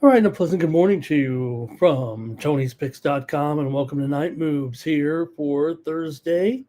All right, and a pleasant good morning to you from Tony'sPicks.com, and welcome to Night Moves here for Thursday,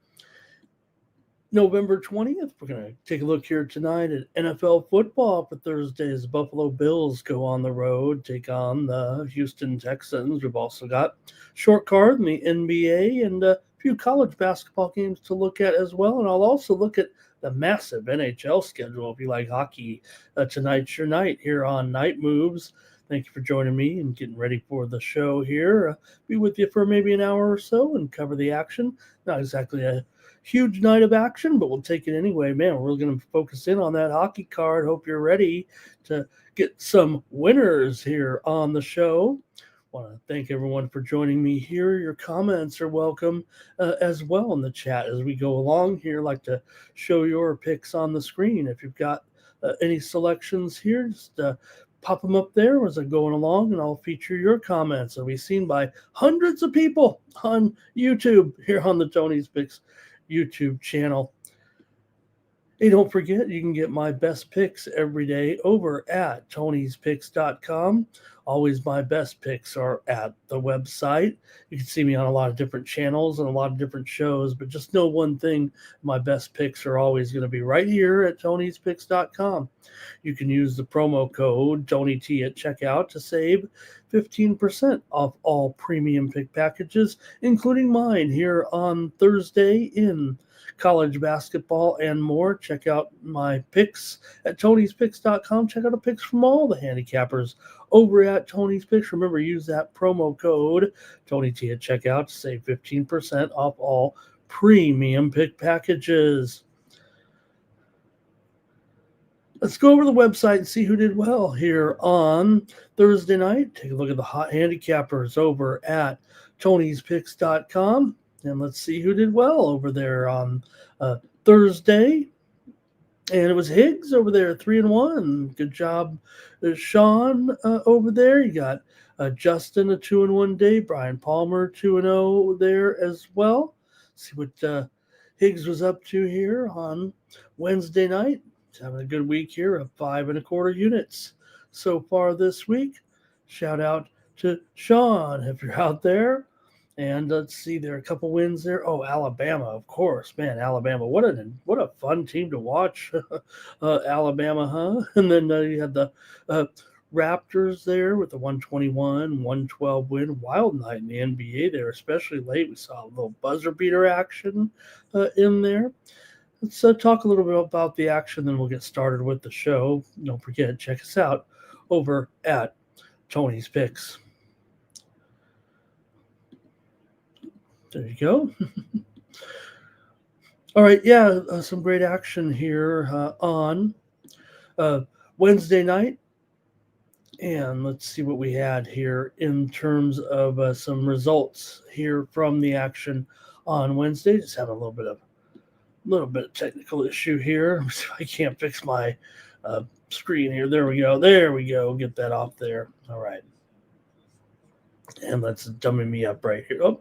November 20th. We're going to take a look here tonight at NFL football for Thursday as the Buffalo Bills go on the road, take on the Houston Texans. We've also got short card in the NBA and a few college basketball games to look at as well. And I'll also look at the massive NHL schedule if you like hockey. Tonight's your night here on Night Moves. Thank you for joining me and getting ready for the show here. Be with you for maybe an hour or so and cover the action. Not exactly a huge night of action, but we'll take it anyway. Man, we're going to focus in on that hockey card. Hope you're ready to get some winners here on the show. Want to thank everyone for joining me here. Your comments are welcome as well in the chat as we go along here. I'd like to show your picks on the screen. If you've got any selections here, just pop them up there as I'm going along, and I'll feature your comments. It'll be seen by hundreds of people on YouTube here on the Tony's Picks YouTube channel. Hey, don't forget, you can get my best picks every day over at Tony'sPicks.com. Always my best picks are at the website. You can see me on a lot of different channels and a lot of different shows, but just know one thing, my best picks are always going to be right here at Tony'sPicks.com. You can use the promo code TonyT at checkout to save 15% off all premium pick packages, including mine here on Thursday in college basketball and more. Check out my picks at Tony'sPicks.com. Check out the picks from all the handicappers over at Tony's Picks. Remember, use that promo code TonyT at checkout to save 15% off all premium pick packages. Let's go over the website and see who did well here on Thursday night. Take a look at the hot handicappers over at Tony'sPicks.com. And let's see who did well over there on Thursday. And it was Higgs over there, 3-1. Good job, Sean over there. You got Justin, a 2-1 day. Brian Palmer, 2-0 there as well. See what Higgs was up to here on Wednesday night. He's having a good week here of 5 1/4 units so far this week. Shout out to Sean if you're out there. And let's see, there are a couple wins there. Oh, Alabama, of course, man, Alabama. What a fun team to watch, Alabama, huh? And then you had the Raptors there with the 121-112 win. Wild night in the NBA there, especially late. We saw a little buzzer beater action in there. Let's talk a little bit about the action, then we'll get started with the show. Don't forget, check us out over at Tony's Picks. There you go. All right, yeah, some great action here on Wednesday night. And let's see what we had here in terms of some results here from the action on Wednesday. Just having a little bit of technical issue here. Let's see if I can't fix my screen here. There we go. Get that off there. All right. And let's dummy me up right here. Oh.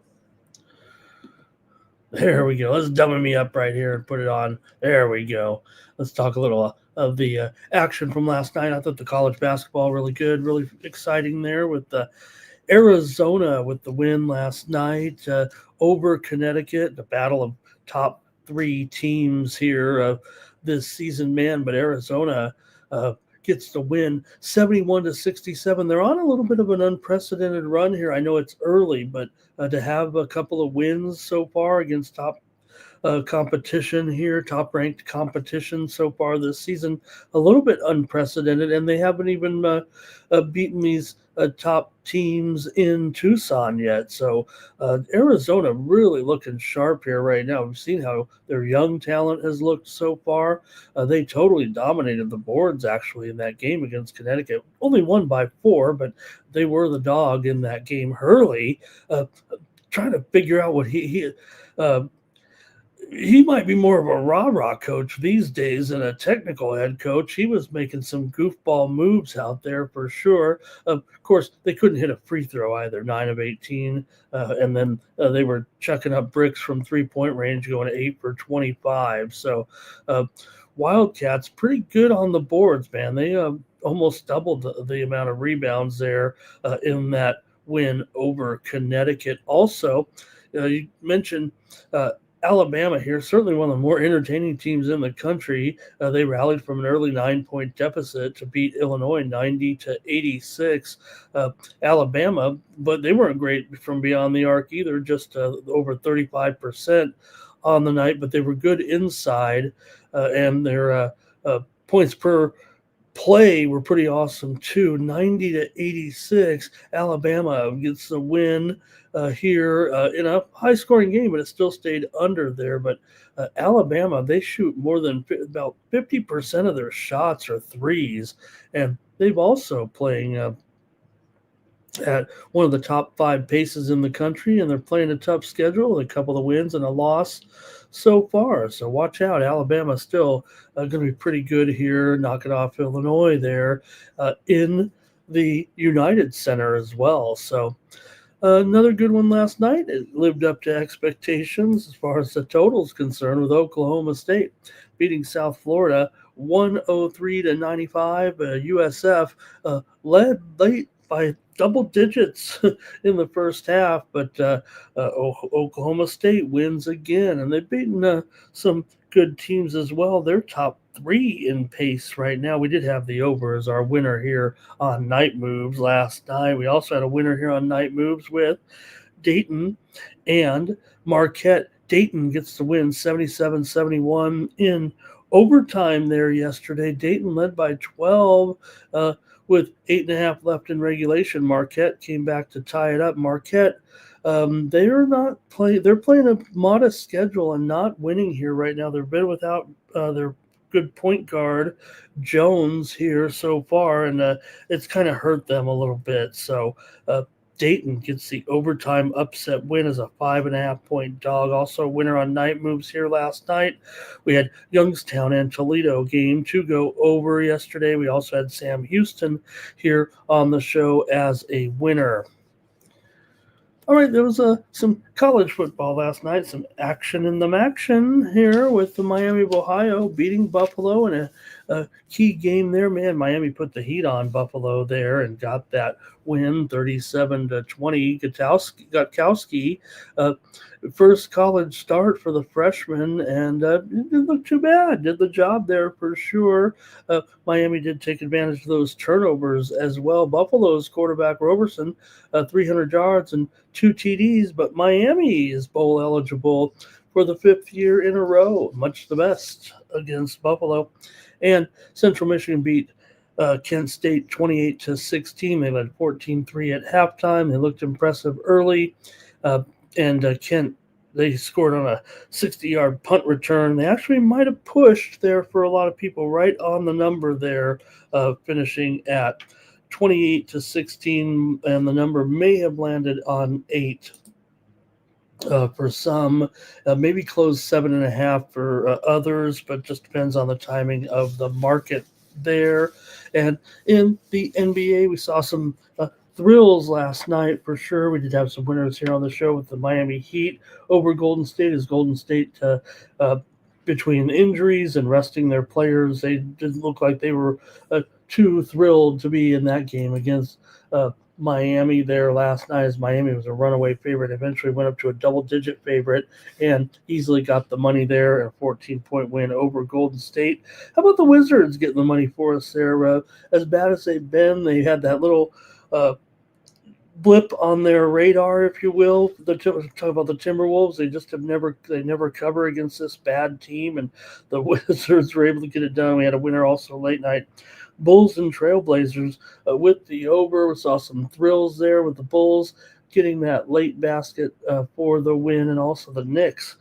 There we go. Let's dummy me up right here and put it on. There we go. Let's talk a little of the action from last night. I thought the college basketball really good, really exciting there with Arizona with the win last night over Connecticut, the battle of top 3 teams here this season, man. But Arizona gets the win 71-67. They're on a little bit of an unprecedented run here. I know it's early, but to have a couple of wins so far against top competition here, top-ranked competition so far this season, a little bit unprecedented, and they haven't even beaten these top teams in Tucson yet. So Arizona really looking sharp here right now. We've seen how their young talent has looked so far. They totally dominated the boards, actually, in that game against Connecticut. Only won by 4, but they were the dog in that game. Hurley trying to figure out what he might be more of a rah-rah coach these days than a technical head coach. He was making some goofball moves out there for sure. Of course, they couldn't hit a free throw either, 9 of 18. And then they were chucking up bricks from three-point range, going 8 for 25. So Wildcats pretty good on the boards, man. They almost doubled the amount of rebounds there in that win over Connecticut. Also, you mentioned Alabama here, certainly one of the more entertaining teams in the country. They rallied from an early 9-point deficit to beat Illinois 90-86. Alabama, but they weren't great from beyond the arc either, just over 35% on the night, but they were good inside, and their points per play were pretty awesome too. 90-86. Alabama gets the win here in a high scoring game, but it still stayed under there. But Alabama, they shoot more than about 50% of their shots are threes, and they've also playing at one of the top 5 paces in the country, and they're playing a tough schedule, a couple of wins and a loss so far. So watch out. Alabama still going to be pretty good here, knocking off Illinois there in the United Center as well. So another good one last night. It lived up to expectations as far as the total is concerned, with Oklahoma State beating South Florida 103-95. USF led late by double digits in the first half, but Oklahoma State wins again, and they've beaten some good teams as well. They're top 3 in pace right now. We did have the over as our winner here on Night Moves last night. We also had a winner here on Night Moves with Dayton and Marquette. Dayton gets the win 77-71 in overtime there yesterday. Dayton led by 12 with 8.5 left in regulation. Marquette came back to tie it up. Marquette, they are not playing. They're playing a modest schedule and not winning here right now. They've been without their good point guard Jones here so far, and it's kind of hurt them a little bit. So Dayton gets the overtime upset win as a 5.5-point dog. Also a winner on Night Moves here last night. We had Youngstown and Toledo game 2 go over yesterday. We also had Sam Houston here on the show as a winner. All right, there was some college football last night, some action in the action here with the Miami of Ohio beating Buffalo in a key game there. Man, Miami put the heat on Buffalo there and got that win 37-20. Gutowski, first college start for the freshman, and it didn't look too bad. Did the job there for sure. Miami did take advantage of those turnovers as well. Buffalo's quarterback Roberson, 300 yards and 2 TDs, but Miami is bowl eligible for the 5th year in a row. Much the best against Buffalo. And Central Michigan beat Kent State 28-16. They led 14-3 at halftime. They looked impressive early. And Kent, they scored on a 60-yard punt return. They actually might have pushed there for a lot of people, right on the number there, finishing at 28-16, and the number may have landed on 8 for some, maybe closed 7.5 for others, but just depends on the timing of the market there. And in the NBA, we saw some thrills last night for sure. We did have some winners here on the show with the Miami Heat over Golden State, as Golden State between injuries and resting their players, they didn't look like they were too thrilled to be in that game against Miami there last night, as Miami was a runaway favorite, eventually went up to a double-digit favorite and easily got the money there, and a 14-point win over Golden State. How about the Wizards getting the money for us there? As bad as they've been, they had that little blip on their radar, if you will. Talk about the Timberwolves. They just never cover against this bad team, and the Wizards were able to get it done. We had a winner also late night. Bulls and Trailblazers with the over. We saw some thrills there with the Bulls getting that late basket for the win, and also the Knicks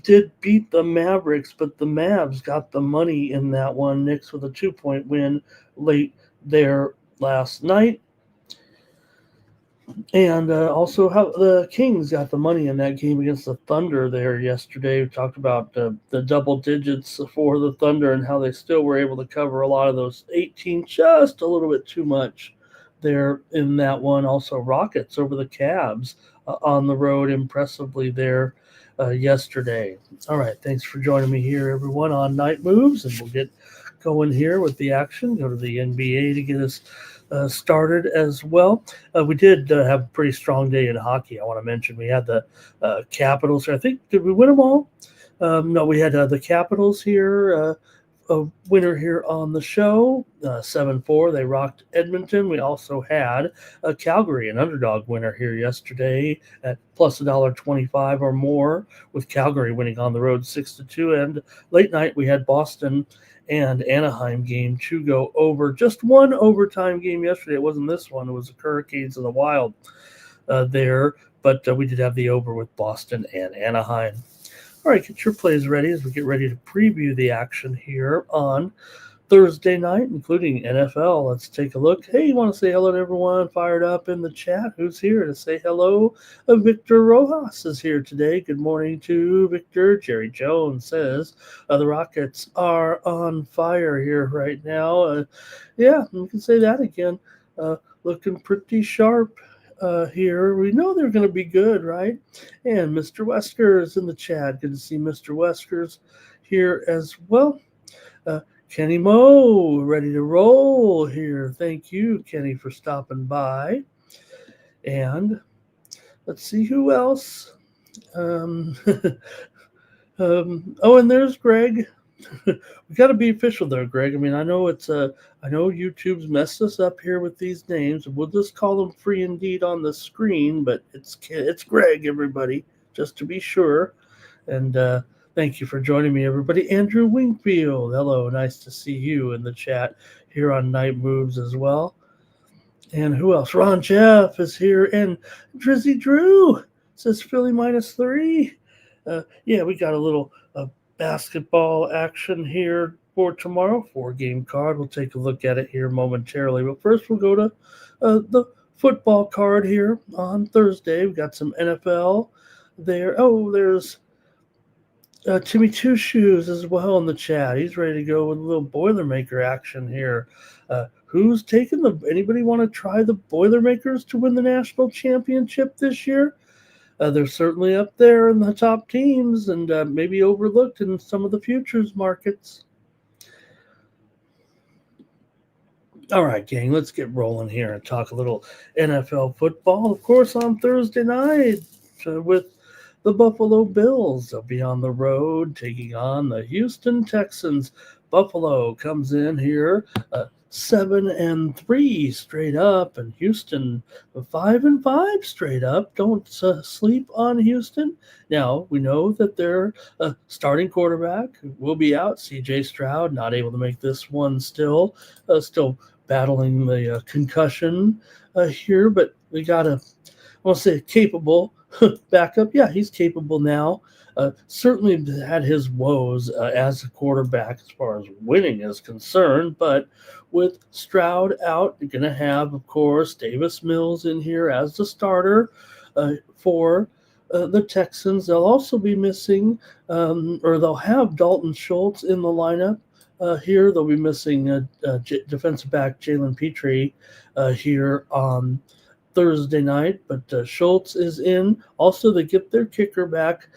did beat the Mavericks, but the Mavs got the money in that one. Knicks with a 2-point win late there last night. And also how the Kings got the money in that game against the Thunder there yesterday. We talked about the double digits for the Thunder and how they still were able to cover a lot of those 18, just a little bit too much there in that one. Also Rockets over the Cavs on the road impressively there. yesterday. All right, thanks for joining me here, everyone, on Night Moves, and we'll get going here with the action. Go to the NBA to get us started as well. We did have a pretty strong day in hockey. I want to mention we had the Capitals. I think, did we win them all? No, we had the Capitals here, a winner here on the show, 7-4. They rocked Edmonton. We also had Calgary, an underdog winner here yesterday at plus $1.25 or more, with Calgary winning on the road 6-2. And late night we had Boston and Anaheim game to go over. Just one overtime game yesterday. It wasn't this one. It was the Hurricanes and the Wild there. But we did have the over with Boston and Anaheim. All right, get your plays ready as we get ready to preview the action here on Thursday night, including NFL. Let's take a look. Hey, you want to say hello to everyone fired up in the chat? Who's here to say hello? Victor Rojas is here today. Good morning to Victor. Jerry Jones says the Rockets are on fire here right now. Yeah, we can say that again. Looking pretty sharp. Here. We know they're going to be good, right? And Mr. Wesker is in the chat. Good to see Mr. Weskers here as well. Kenny Moe, ready to roll here. Thank you, Kenny, for stopping by. And let's see who else. Oh, and there's Greg. We got to be official there, Greg. I mean, I know YouTube's messed us up here with these names. We'll just call them free indeed on the screen, but it's Greg, everybody, just to be sure. And thank you for joining me, everybody. Andrew Wingfield, hello, nice to see you in the chat here on Night Moves as well. And who else? Ron Jeff is here, and Drizzy Drew says Philly -3. Yeah, we got a little basketball action here for tomorrow. 4-game card. We'll take a look at it here momentarily. But first, we'll go to the football card here on Thursday. We've got some NFL there. Oh, there's Timmy Two Shoes as well in the chat. He's ready to go with a little Boilermaker action here. Who's taking anybody want to try the Boilermakers to win the national championship this year? They're certainly up there in the top teams and maybe overlooked in some of the futures markets. All right, gang, let's get rolling here and talk a little NFL football. Of course, on Thursday night with the Buffalo Bills. They'll be on the road taking on the Houston Texans. Buffalo comes in here 7-3 straight up, and Houston 5-5 straight up. Don't sleep on Houston. Now we know that their starting quarterback will be out. C.J. Stroud not able to make this one. Still battling the concussion here, but we got I want to say capable backup. Yeah, he's capable now. Certainly had his woes as a quarterback as far as winning is concerned, but with Stroud out, you're going to have, of course, Davis Mills in here as the starter for the Texans. They'll also be missing, or they'll have Dalton Schultz in the lineup here. They'll be missing defensive back Jalen Petrie here on Thursday night, but Schultz is in. Also, they get their kicker back,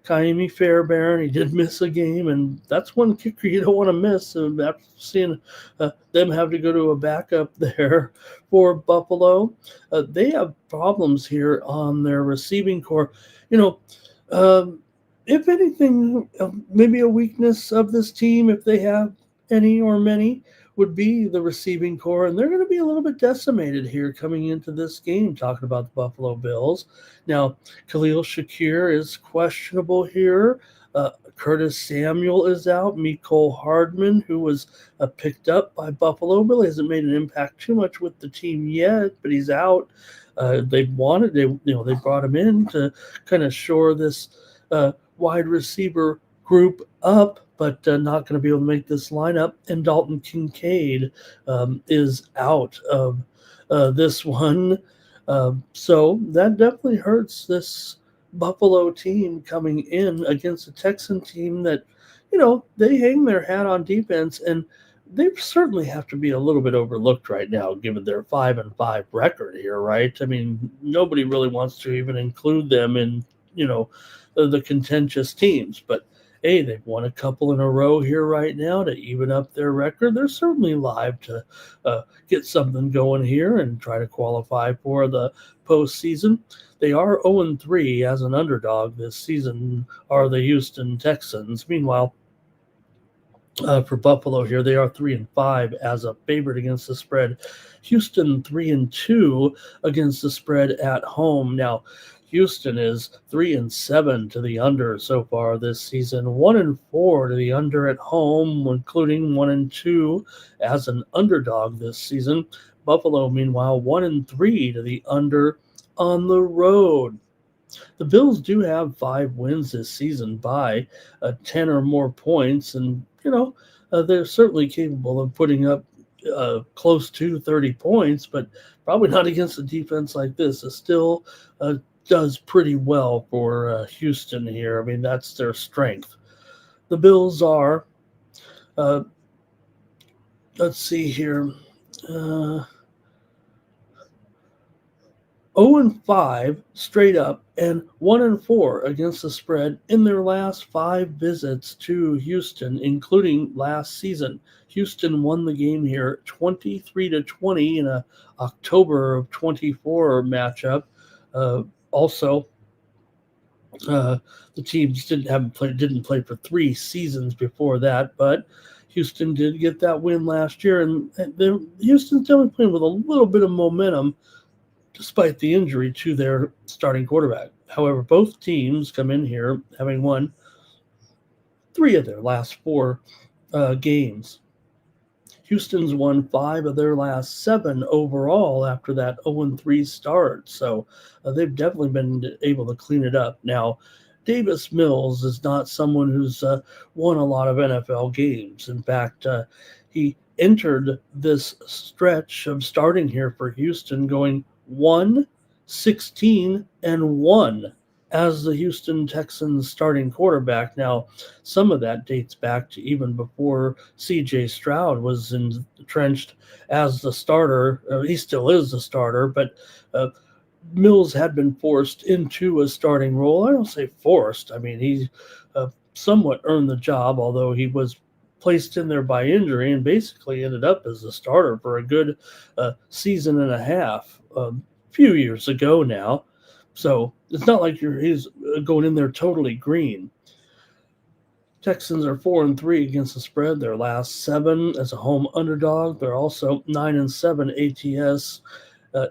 Kaimi Fairbairn. He did miss a game, and that's one kicker you don't want to miss. So after seeing them have to go to a backup there for Buffalo, they have problems here on their receiving core. If anything, maybe a weakness of this team, if they have any or many, would be the receiving core, and they're going to be a little bit decimated here coming into this game, talking about the Buffalo Bills. Now, Khalil Shakir is questionable here. Curtis Samuel is out. Mecole Hardman, who was picked up by Buffalo, really hasn't made an impact too much with the team yet, but he's out. They brought him in to kind of shore this wide receiver group up, but not going to be able to make this lineup. And Dalton Kincaid is out of this one. So that definitely hurts this Buffalo team coming in against a Texan team that, they hang their hat on defense, and they certainly have to be a little bit overlooked right now, given their 5-5 record here, right? I mean, nobody really wants to even include them in, the contentious teams. But hey, they've won a couple in a row here right now to even up their record. They're certainly live to get something going here and try to qualify for the postseason. They are 0-3 as an underdog this season, are the Houston Texans. Meanwhile, for Buffalo here, they are 3-5 as a favorite against the spread. Houston 3-2 against the spread at home. Now, Houston is 3-7 to the under so far this season, 1-4 to the under at home, including 1-2 as an underdog this season. Buffalo, meanwhile, 1-3 to the under on the road. The Bills do have 5 wins this season by 10 or more points, and they're certainly capable of putting up close to 30 points, but probably not against a defense like this. It still does pretty well for Houston here. I mean, that's their strength. The Bills are, let's see here, 0-5 straight up and 1-4 against the spread in their last 5 visits to Houston, including last season. Houston won the game here 23-20 in a October of 24 matchup. Also, the teams didn't play for 3 seasons before that, but Houston did get that win last year, and Houston's definitely playing with a little bit of momentum despite the injury to their starting quarterback. However, both teams come in here having won 3 of their last 4 games. Houston's won 5 of their last 7 overall after that 0-3 start. So they've definitely been able to clean it up. Now, Davis Mills is not someone who's won a lot of NFL games. In fact, he entered this stretch of starting here for Houston going 1-16-1 as the Houston Texans starting quarterback. Now, some of that dates back to even before C.J. Stroud was entrenched as the starter. He still is the starter, but Mills had been forced into a starting role. I don't say forced. I mean, he somewhat earned the job, although he was placed in there by injury and basically ended up as the starter for a good season and a half a few years ago now. So it's not like he's going in there totally green. Texans are 4-3 against the spread. Their last 7 as a home underdog. They're also 9-7 ATS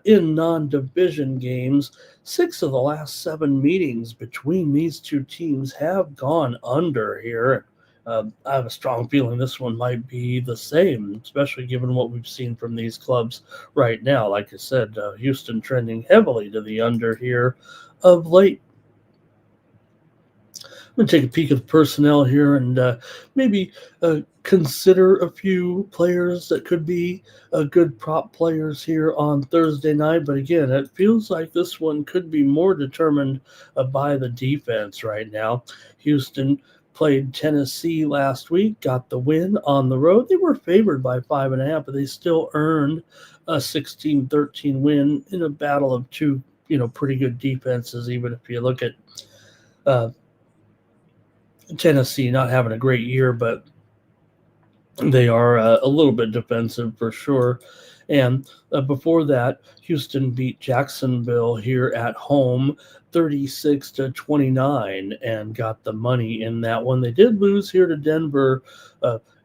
in non-division games. 6 of the last 7 meetings between these two teams have gone under here. I have a strong feeling this one might be the same, especially given what we've seen from these clubs right now. Like I said, Houston trending heavily to the under here of late. I'm going to take a peek at the personnel here and maybe consider a few players that could be good prop players here on Thursday night. But again, it feels like this one could be more determined by the defense right now. Houston played Tennessee last week, got the win on the road. They were favored by 5.5, but they still earned a 16-13 win in a battle of 2, pretty good defenses, even if you look at Tennessee not having a great year, but they are a little bit defensive for sure. And before that, Houston beat Jacksonville here at home 36-29 and got the money in that one. They did lose here to Denver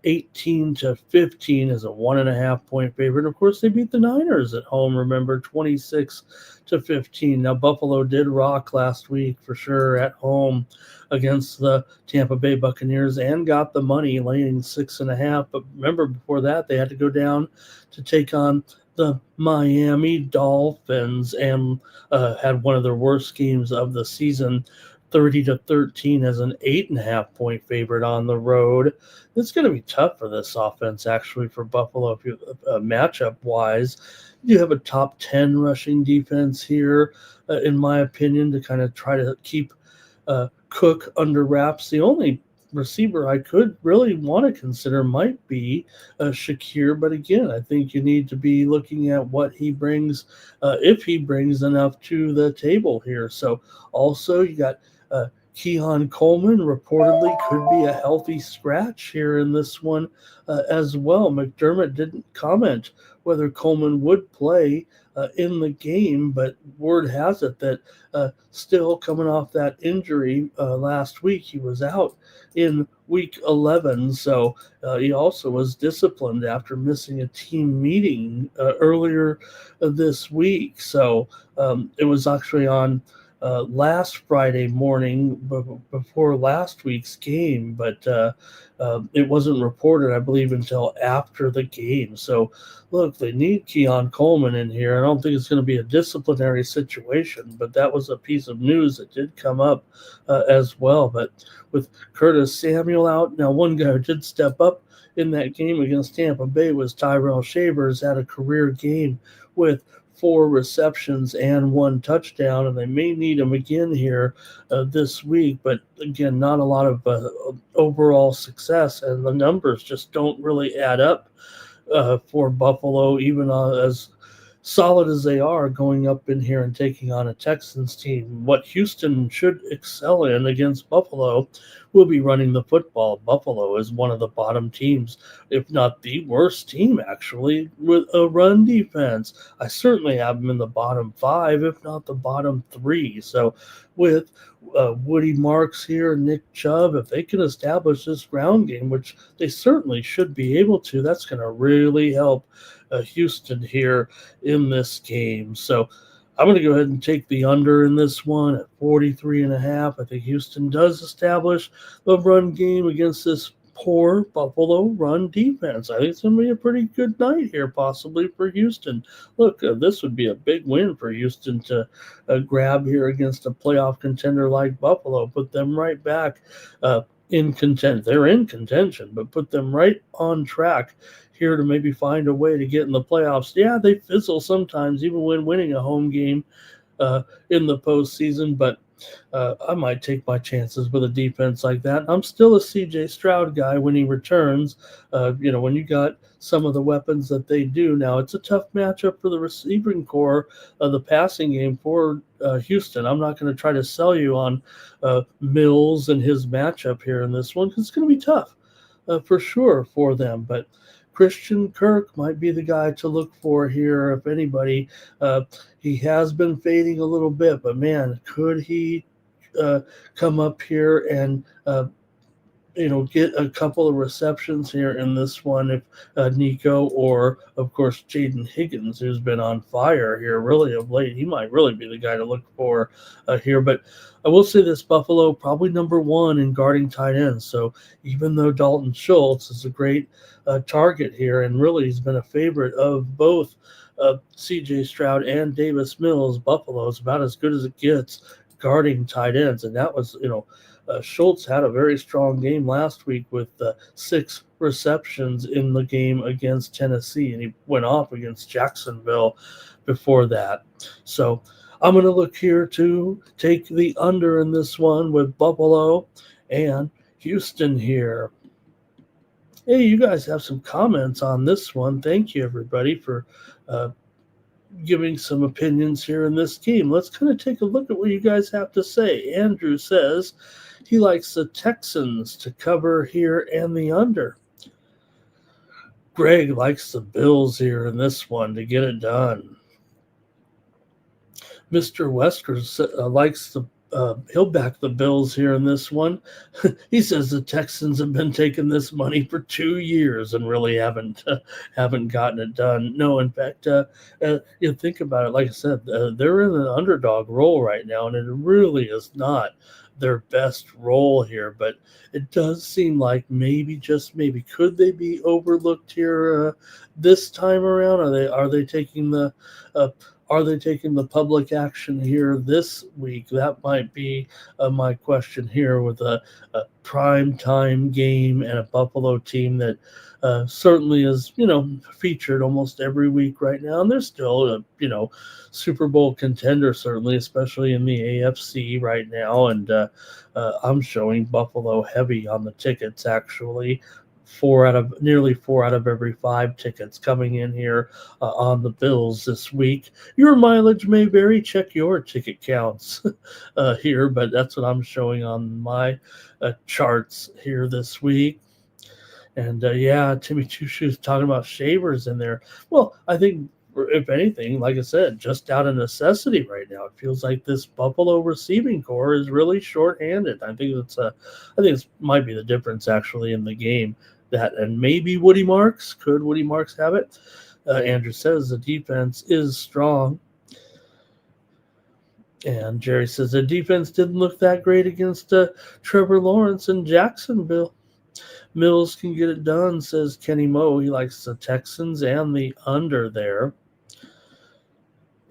18-15 as a 1.5 point favorite. Of course, they beat the Niners at home, remember, 26-15. Now, Buffalo did rock last week for sure at home against the Tampa Bay Buccaneers and got the money, laying 6.5. But remember, before that, they had to go down to take on the Miami Dolphins and had one of their worst games of the season, 30-13 as an 8.5 point favorite on the road. It's going to be tough for this offense, actually, for Buffalo, if you matchup wise. You have a top 10 rushing defense here, in my opinion, to kind of try to keep Cook under wraps. The only receiver I could really want to consider might be Shakir, but again, I think you need to be looking at what he brings, if he brings enough to the table here. So also you got Keon Coleman reportedly could be a healthy scratch here in this one as well. McDermott didn't comment whether Coleman would play in the game, but word has it that still coming off that injury last week, he was out in week 11. So he also was disciplined after missing a team meeting earlier this week. So it was actually on last Friday morning before last week's game, but it wasn't reported, I believe, until after the game. So, look, they need Keon Coleman in here. I don't think it's going to be a disciplinary situation, but that was a piece of news that did come up as well. But with Curtis Samuel out, now one guy who did step up in that game against Tampa Bay was Tyrell Shavers, had a career game with 4 receptions and 1 touchdown, and they may need him again here this week. But again, not a lot of overall success, and the numbers just don't really add up for Buffalo, even as solid as they are going up in here and taking on a Texans team. What Houston should excel in against Buffalo will be running the football. Buffalo is one of the bottom teams, if not the worst team, actually, with a run defense. I certainly have them in the bottom 5, if not the bottom 3. So with Woody Marks here, Nick Chubb, if they can establish this ground game, which they certainly should be able to, that's going to really help Houston here in this game. So I'm going to go ahead and take the under in this one at 43.5. I think Houston does establish the run game against this poor Buffalo run defense. I think it's going to be a pretty good night here, possibly for Houston. Look, this would be a big win for Houston to grab here against a playoff contender like Buffalo. Put them right back in contention. They're in contention, but put them right on track here to maybe find a way to get in the playoffs. Yeah, they fizzle sometimes, even when winning a home game in the postseason, but I might take my chances with a defense like that. I'm still a C.J. Stroud guy when he returns. When you got some of the weapons that they do now, it's a tough matchup for the receiving core of the passing game for Houston. I'm not going to try to sell you on Mills and his matchup here in this one because it's going to be tough for sure for them, but Christian Kirk might be the guy to look for here, if anybody. He has been fading a little bit, but man, could he come up here and get a couple of receptions here in this one if Nico or, of course, Jaden Higgins, who's been on fire here really of late, he might really be the guy to look for here. But I will say this, Buffalo probably number 1 in guarding tight ends. So even though Dalton Schultz is a great target here, and really he's been a favorite of both C.J. Stroud and Davis Mills, Buffalo is about as good as it gets guarding tight ends. And that was, Schultz had a very strong game last week with 6 receptions in the game against Tennessee, and he went off against Jacksonville before that. So I'm going to look here to take the under in this one with Buffalo and Houston here. Hey, you guys have some comments on this one. Thank you, everybody, for giving some opinions here in this game. Let's kind of take a look at what you guys have to say. Andrew says he likes the Texans to cover here and the under. Greg likes the Bills here in this one to get it done. Mr. Wesker likes he'll back the Bills here in this one. He says the Texans have been taking this money for 2 years and really haven't gotten it done. No, in fact, think about it. Like I said, they're in an underdog role right now, and it really is not their best role here. But it does seem like maybe, just maybe, could they be overlooked here this time around? Are they taking the public action here this week? That might be my question here with a prime time game and a Buffalo team that certainly is, featured almost every week right now. And they're still a, Super Bowl contender, certainly, especially in the AFC right now. And I'm showing Buffalo heavy on the tickets, actually, nearly 4 out of every 5 tickets coming in here on the Bills this week. Your mileage may vary. Check your ticket counts here, but that's what I'm showing on my charts here this week. And yeah, Timmy Two Shoes talking about shavers in there. Well, I think if anything, like I said, just out of necessity right now. It feels like this Buffalo receiving core is really shorthanded. I think it might be the difference actually in the game. That and maybe Woody Marks. Could Woody Marks have it? Andrew says the defense is strong. And Jerry says the defense didn't look that great against Trevor Lawrence and Jacksonville. Mills can get it done, says Kenny Moe. He likes the Texans and the under there.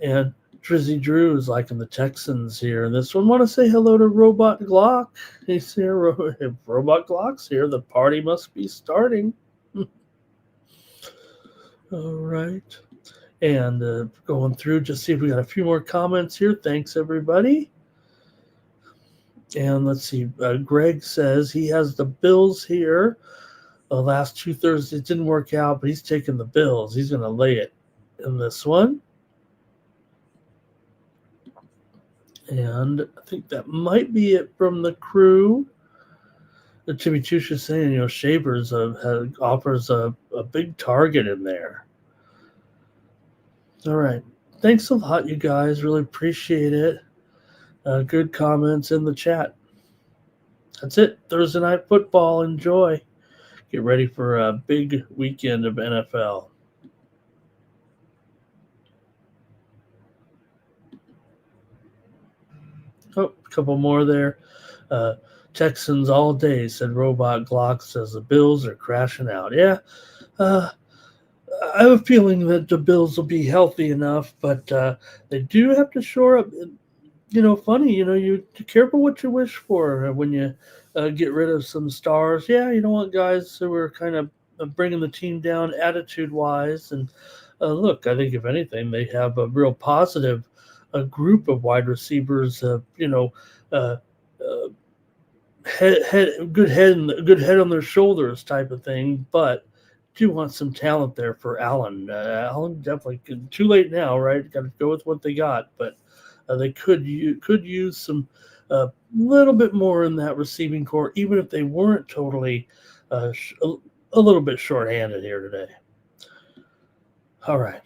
And Drizzy Drew is liking the Texans here. And this one, want to say hello to Robot Glock. He's here. If Robot Glock's here, the party must be starting. All right. And going through, just see if we got a few more comments here. Thanks, everybody. And let's see. Greg says he has the Bills here. The last 2 Thursdays didn't work out, but he's taking the Bills. He's going to lay it in this one. And I think that might be it from the crew. Timmy Tush is saying, Shavers offers a big target in there. All right. Thanks a lot, you guys. Really appreciate it. Good comments in the chat. That's it. Thursday Night Football. Enjoy. Get ready for a big weekend of NFL. Oh, a couple more there. Texans all day, said Robot Glock. Says the Bills are crashing out. Yeah, I have a feeling that the Bills will be healthy enough, but they do have to shore up. Funny, you careful what you wish for when you get rid of some stars. Yeah, you don't want guys who are kind of bringing the team down attitude-wise. And look, I think if anything, they have a real positive group of wide receivers. Good head on their shoulders type of thing. But do want some talent there for Allen. Allen definitely too late now, right? Got to go with what they got, but. They could use some little bit more in that receiving core, even if they weren't totally a little bit shorthanded here today. All right.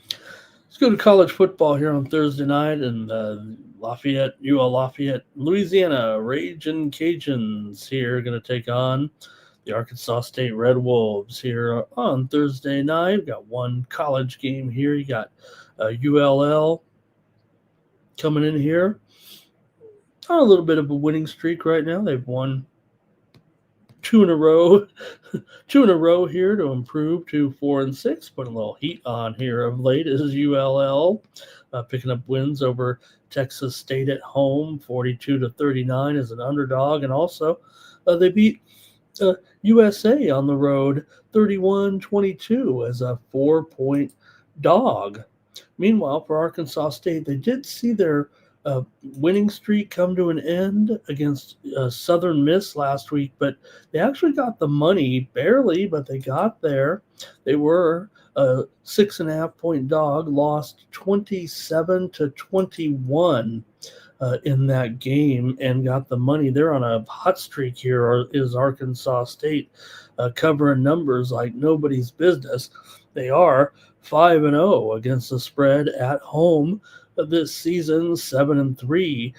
Let's go to college football here on Thursday night in UL Lafayette, Louisiana. Ragin' Cajuns here going to take on the Arkansas State Red Wolves here on Thursday night. We've got one college game here. You got ULL coming in here on a little bit of a winning streak right now. They've won 2 in a row, 2 in a row here to improve to 4-6. Putting a little heat on here of late is ULL picking up wins over Texas State at home, 42-39 as an underdog, and also they beat USA on the road 31-22 as a 4-point dog. Meanwhile, for Arkansas State, they did see their winning streak come to an end against Southern Miss last week, but they actually got the money, barely, but they got there. They were a 6.5-point dog, lost 27-21 in that game and got the money. They're on a hot streak here, is Arkansas State, covering numbers like nobody's business. They are 5-0 against the spread at home this season, 7-3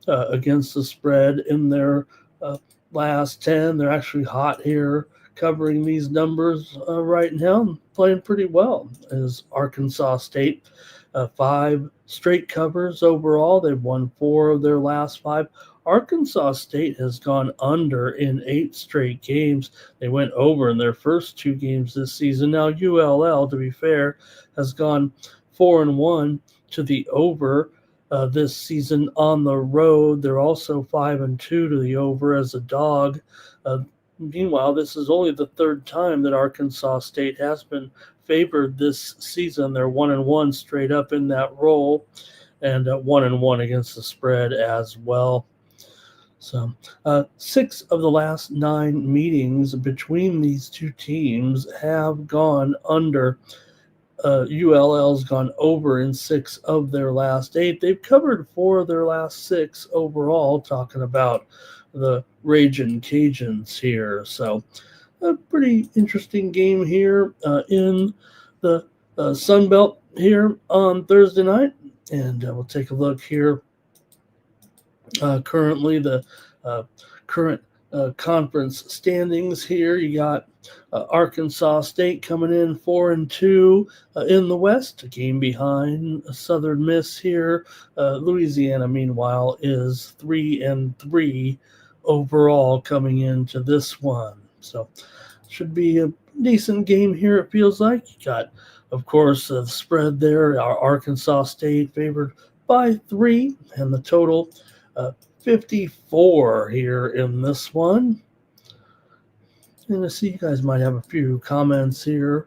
against the spread in their last 10. They're actually hot here covering these numbers right now, playing pretty well as Arkansas State. 5 straight covers overall. They've won 4 of their last 5. Arkansas State has gone under in 8 straight games. They went over in their first 2 games this season. Now ULL, to be fair, has gone 4-1 to the over this season on the road. They're also 5-2 to the over as a dog. Meanwhile, this is only the 3rd time that Arkansas State has been favored this season. They're 1-1 straight up in that role. and 1-1 against the spread as well. So 6 of the last 9 meetings between these two teams have gone under. ULL's gone over in 6 of their last 8. They've covered 4 of their last 6 overall, talking about the Ragin' Cajuns here. So a pretty interesting game here in the Sun Belt here on Thursday night. And we'll take a look here. Currently, the current conference standings here. You got Arkansas State coming in 4-2 in the West, a game behind Southern Miss here. Louisiana, meanwhile, is 3-3 overall coming into this one. So should be a decent game here, it feels like. You got, of course, the spread there. Our Arkansas State favored by 3, and the total 54 here in this one. And I see you guys might have a few comments here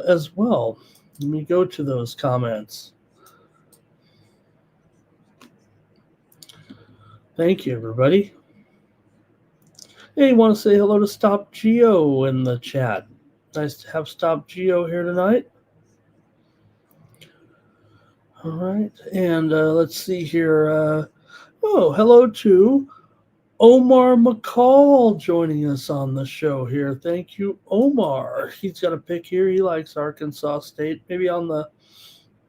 as well. Let me go to those comments. Thank you, everybody. Hey, want to say hello to Stop Geo in the chat. Nice to have Stop Geo here tonight. All right, and let's see here. Hello to Omar McCall joining us on the show here. Thank you, Omar. He's got a pick here. He likes Arkansas State, maybe on the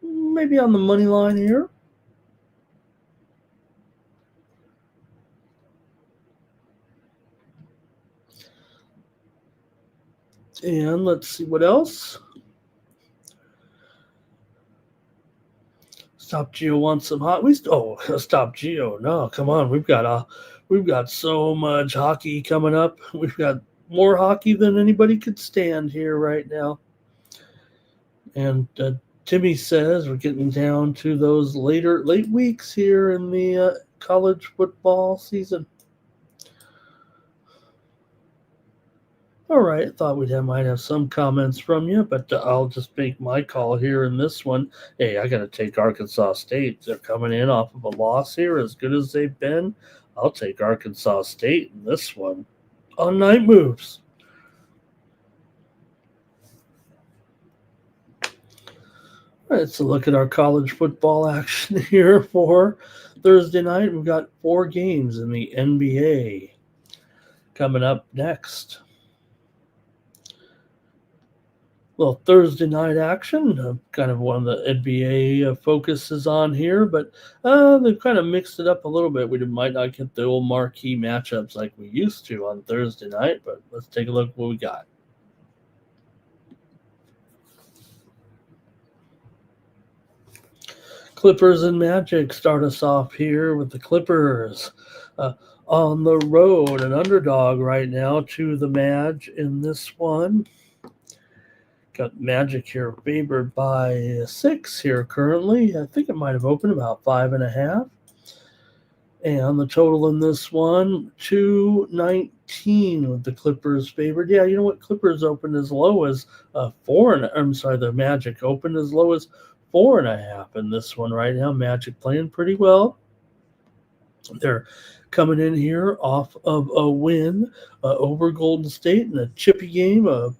money line here. And let's see what else. Stop Geo wants some hot. Stop Geo. No, come on. We've got so much hockey coming up. We've got more hockey than anybody could stand here right now. And Timmy says we're getting down to those late weeks here in the college football season. All right, thought might have some comments from you, but I'll just make my call here in this one. Hey, I got to take Arkansas State. They're coming in off of a loss here, as good as they've been. I'll take Arkansas State in this one on Night Moves. All right, let's look at our college football action here for Thursday night. We've got 4 games in the NBA coming up next. Well, Thursday night action, kind of one of the NBA focuses on here, but they've kind of mixed it up a little bit. We might not get the old marquee matchups like we used to on Thursday night, but let's take a look at what we got. Clippers and Magic start us off here with the Clippers on the road, an underdog right now to the Maj in this one. Got Magic here favored by 6 here currently. I think it might have opened about 5.5. And the total in this one, 219 with the Clippers favored. Yeah, you know what? Clippers opened as low as the Magic opened as low as 4.5 in this one right now. Magic playing pretty well. They're coming in here off of a win over Golden State in a chippy game, a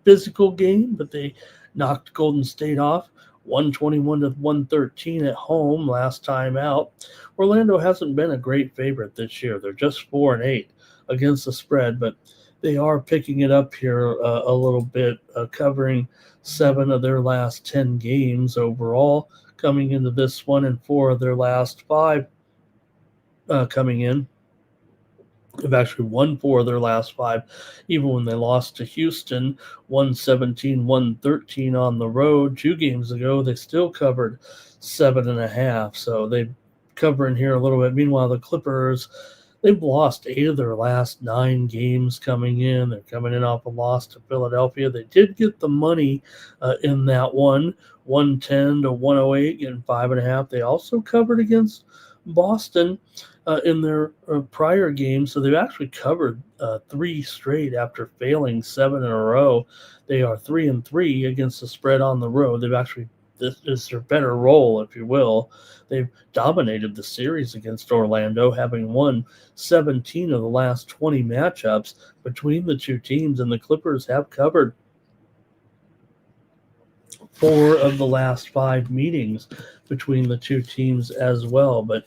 physical game, but they knocked Golden State off 121-113 at home last time out. Orlando hasn't been a great favorite this year. They're just 4-8 against the spread, but they are picking it up here a little bit, covering 7 of their last 10 games overall coming into this one, and 4 of their last 5 coming in. They've actually won 4 of their last 5, even when they lost to Houston 117-113 on the road 2 games ago. They still covered 7.5, so they're covering here a little bit. Meanwhile, the Clippers, they've lost 8 of their last 9 games coming in. They're coming in off a loss to Philadelphia. They did get the money in that one, 110-108, getting 5.5. They also covered against Boston in their prior game, so they've actually covered 3 straight after failing 7 in a row. They are 3-3 against the spread on the road. They've actually this is their better role, if you will. They've dominated the series against Orlando, having won 17 of the last 20 matchups between the two teams, and the Clippers have covered 4 of the last 5 meetings between the two teams as well. But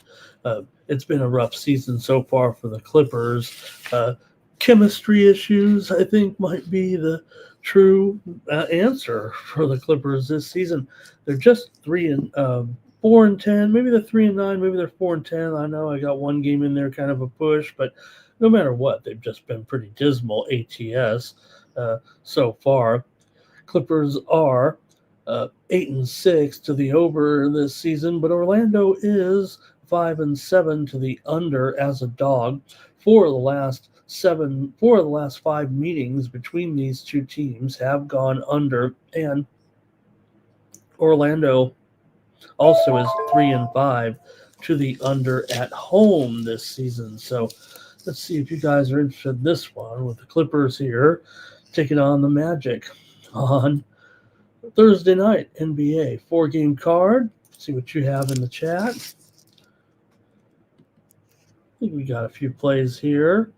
it's been a rough season so far for the Clippers. Chemistry issues, I think, might be the true answer for the Clippers this season. They're just 4-10. Maybe they're 3-9. Maybe they're 4-10. I know I got one game in there, kind of a push, but no matter what, they've just been pretty dismal ATS so far. Clippers are 8-6 to the over this season, but Orlando is 5-7 to the under as a dog. 4 of the last 5 meetings between these two teams have gone under, and Orlando also is 3-5 to the under at home this season. So let's see if you guys are interested in this one with the Clippers here taking on the Magic on Thursday night. NBA 4-game card. See what you have in the chat. I think we got a few plays here.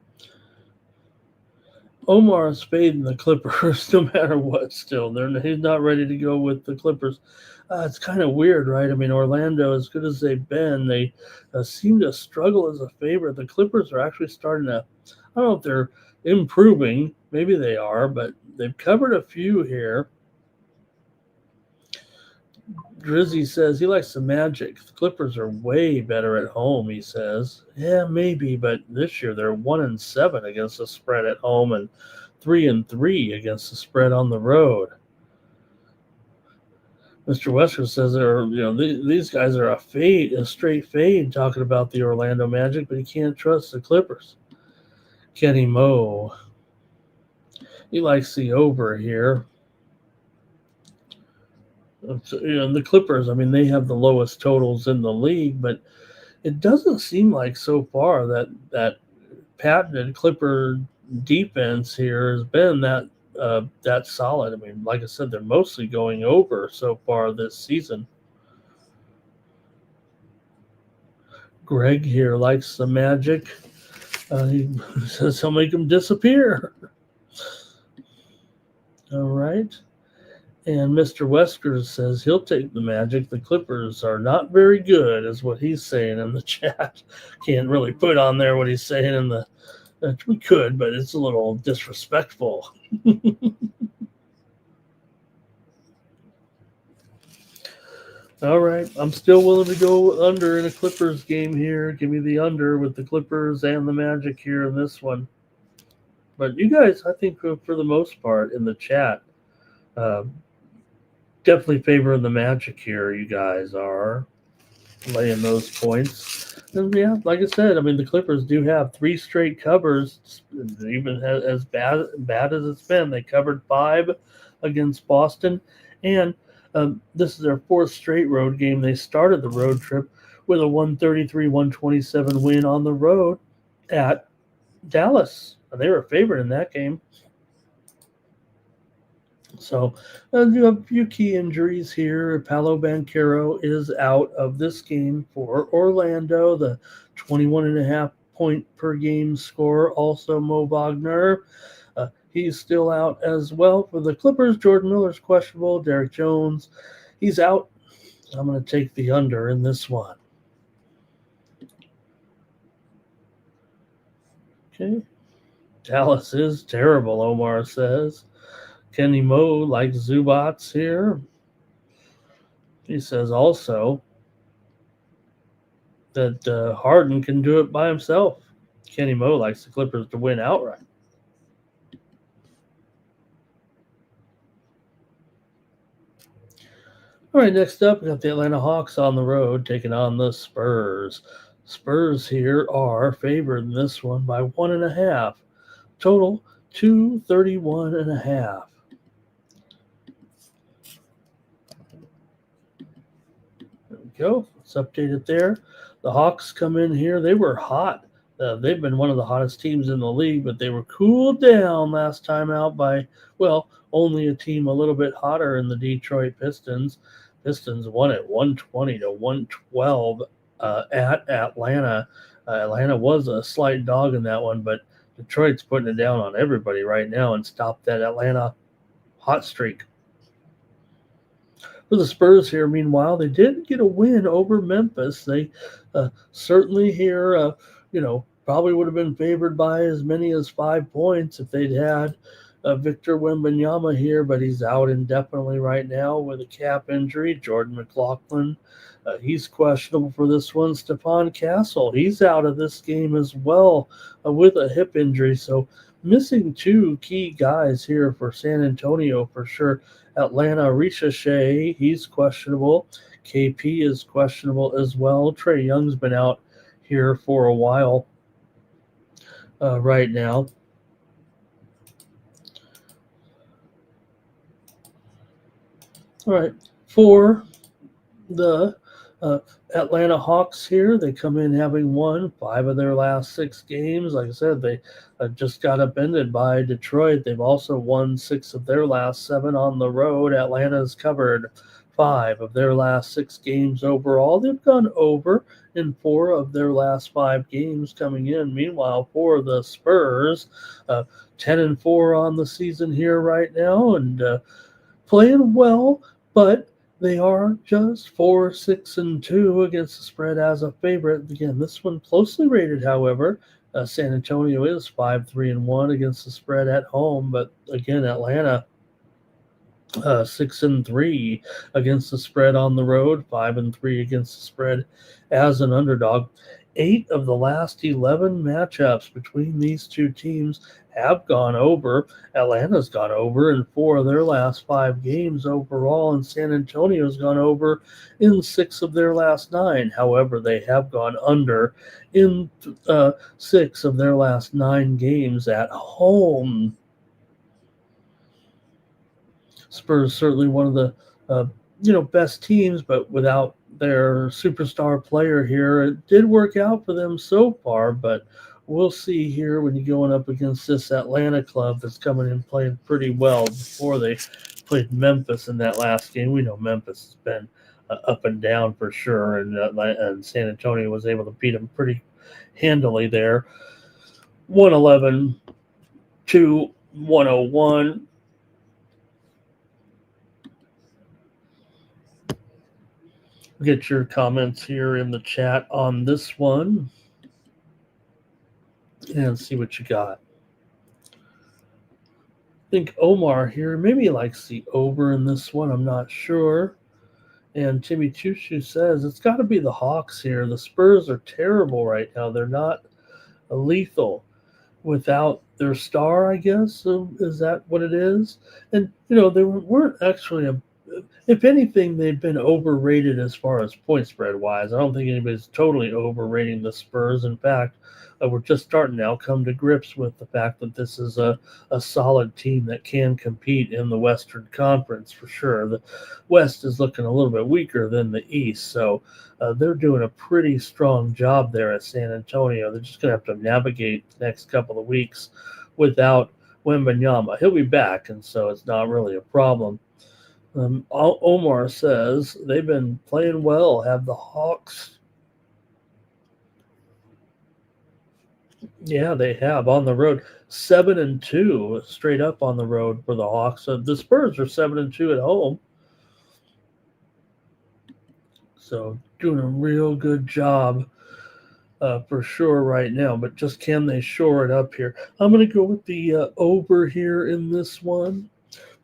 Omar is fading the Clippers no matter what still. He's not ready to go with the Clippers. It's kind of weird, right? I mean, Orlando, as good as they've been, they seem to struggle as a favorite. The Clippers are actually starting to, I don't know if they're improving. Maybe they are, but they've covered a few here. Drizzy says he likes the Magic. The Clippers are way better at home, he says. Yeah, maybe, but this year they're 1-7 against the spread at home and 3-3 against the spread on the road. Mr. Wesker says these guys are a straight fade talking about the Orlando Magic, but he can't trust the Clippers. Kenny Moe, he likes the over here. The Clippers, I mean, they have the lowest totals in the league, but it doesn't seem like so far that patented Clipper defense here has been that solid. I mean, like I said, they're mostly going over so far this season. Greg here likes the Magic. He says he'll make them disappear. All right. And Mr. Wesker says he'll take the Magic. The Clippers are not very good, is what he's saying in the chat. Can't really put on there what he's saying in the. We could, but it's a little disrespectful. All right, I'm still willing to go under in a Clippers game here. Give me the under with the Clippers and the Magic here in this one. But you guys, I think for the most part in the chat, definitely favoring the Magic here. You guys are laying those points. And yeah, like I said, I mean, the Clippers do have 3 straight covers. Even as bad as it's been, they covered 5 against Boston. And this is their 4th straight road game. They started the road trip with a 133-127 win on the road at Dallas. And they were a favorite in that game. So you have a few key injuries here. Paolo Banchero is out of this game for Orlando, the 21.5 point per game scorer. Also Mo Wagner, he's still out as well. For the Clippers, Jordan Miller's questionable. Derek Jones, he's out. I'm going to take the under in this one. Okay. Dallas is terrible, Omar says. Kenny Moe likes Zubats here. He says also that Harden can do it by himself. Kenny Moe likes the Clippers to win outright. All right, next up, we got the Atlanta Hawks on the road taking on the Spurs. Spurs here are favored in this one by 1.5. Total 231.5. There we go. Let's update it there. The Hawks come in here. They were hot. They've been one of the hottest teams in the league, but they were cooled down last time out by, well, only a team a little bit hotter in the Detroit Pistons. Pistons won it 120 to 112 at Atlanta. Atlanta was a slight dog in that one, but Detroit's putting it down on everybody right now and stopped that Atlanta hot streak. For the Spurs here, meanwhile, they did get a win over Memphis. They certainly here, probably would have been favored by as many as 5 points if they'd had Victor Wembanyama here, but he's out indefinitely right now with a calf injury. Jordan McLaughlin, he's questionable for this one. Stephon Castle, he's out of this game as well with a hip injury. So missing 2 key guys here for San Antonio for sure. Atlanta, Ricochet, he's questionable. KP is questionable as well. Trae Young's been out here for a while right now. All right, for the Atlanta Hawks here, they come in having won 5 of their last 6 games. Like I said, they just got upended by Detroit. They've also won 6 of their last 7 on the road. Atlanta's covered 5 of their last 6 games overall. They've gone over in 4 of their last 5 games coming in. Meanwhile, for the Spurs, 10-4 on the season here right now and playing well, but they are just 4-6-2 against the spread as a favorite. Again, this one closely rated, however. San Antonio is 5-3-1 against the spread at home, but again, Atlanta 6-3 against the spread on the road, 5-3 against the spread as an underdog. 8 of the last 11 matchups between these 2 teams have gone over. Atlanta's gone over in 4 of their last 5 games overall, and San Antonio's gone over in 6 of their last 9. However, they have gone under in 6 of their last 9 games at home. Spurs certainly one of the best teams, but without their superstar player here, it did work out for them so far. But we'll see here when you're going up against this Atlanta club that's coming in playing pretty well before they played Memphis in that last game. We know Memphis has been up and down for sure, and San Antonio was able to beat them pretty handily there. 111 to 101. Get your comments here in the chat on this one and see what you got. I think Omar here maybe likes the over in this one. I'm not sure. And Timmy Chushu says it's got to be the Hawks here. The Spurs are terrible right now. They're not lethal without their star, I guess. So is that what it is? And, they weren't actually if anything, they've been overrated as far as point spread wise. I don't think anybody's totally overrating the Spurs. In fact, we're just starting now come to grips with the fact that this is a solid team that can compete in the Western Conference for sure. The West is looking a little bit weaker than the East, so they're doing a pretty strong job there at San Antonio. They're just going to have to navigate the next couple of weeks without Wembanyama. He'll be back, and so it's not really a problem. Omar says they've been playing well. Have the Hawks? Yeah, they have on the road. 7-2 straight up on the road for the Hawks. The Spurs are 7-2 at home. So doing a real good job for sure right now. But just can they shore it up here? I'm going to go with the over here in this one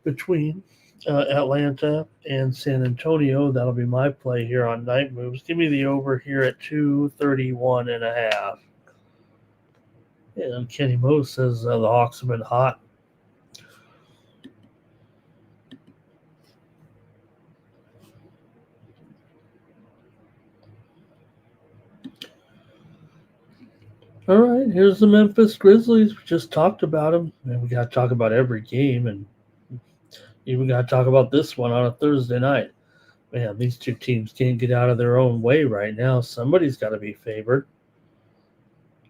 between Atlanta and San Antonio. That'll be my play here on Night Moves. Give me the over here at 231.5. And Kenny Moe says the Hawks have been hot. All right, here's the Memphis Grizzlies. We just talked about them, and we got to talk about every game, and even got to talk about this one on a Thursday night. Man, these 2 teams can't get out of their own way right now. Somebody's got to be favored.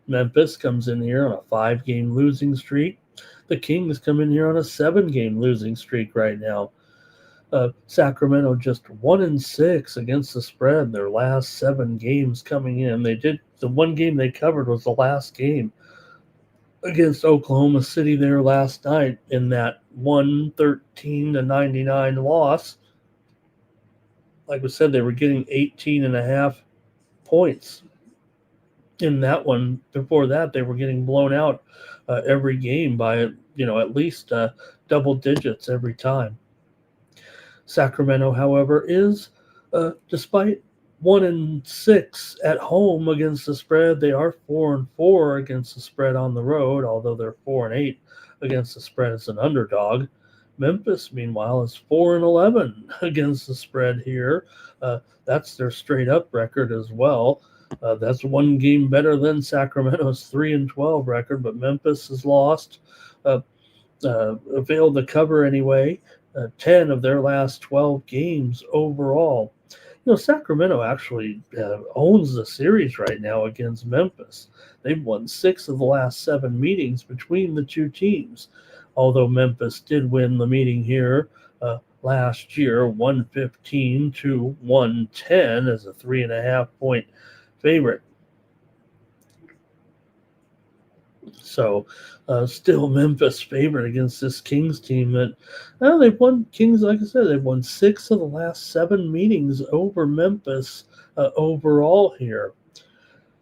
Memphis comes in here on a 5-game losing streak. The Kings come in here on a 7-game losing streak right now. Sacramento just 1-6 against the spread. Their last 7 games coming in. The one game they covered was the last game against Oklahoma City there last night in that 113-99 loss. Like we said, they were getting 18.5 points in that one. Before that, they were getting blown out every game by at least double digits every time. Sacramento, however, is despite 1-6 at home against the spread, they are 4-4 against the spread on the road, although they're 4-8 against the spread as an underdog. Memphis, meanwhile, is 4-11 against the spread here. That's their straight-up record as well. That's one game better than Sacramento's 3-12 record, but Memphis has lost, failed to cover anyway. 10 of their last 12 games overall. Sacramento actually owns the series right now against Memphis. They've won 6 of the last 7 meetings between the two teams, although Memphis did win the meeting here last year, 115-110 as a 3.5-point favorite. So still Memphis favorite against this Kings team that they've won. Kings, like I said, they've won 6 of the last 7 meetings over Memphis overall here.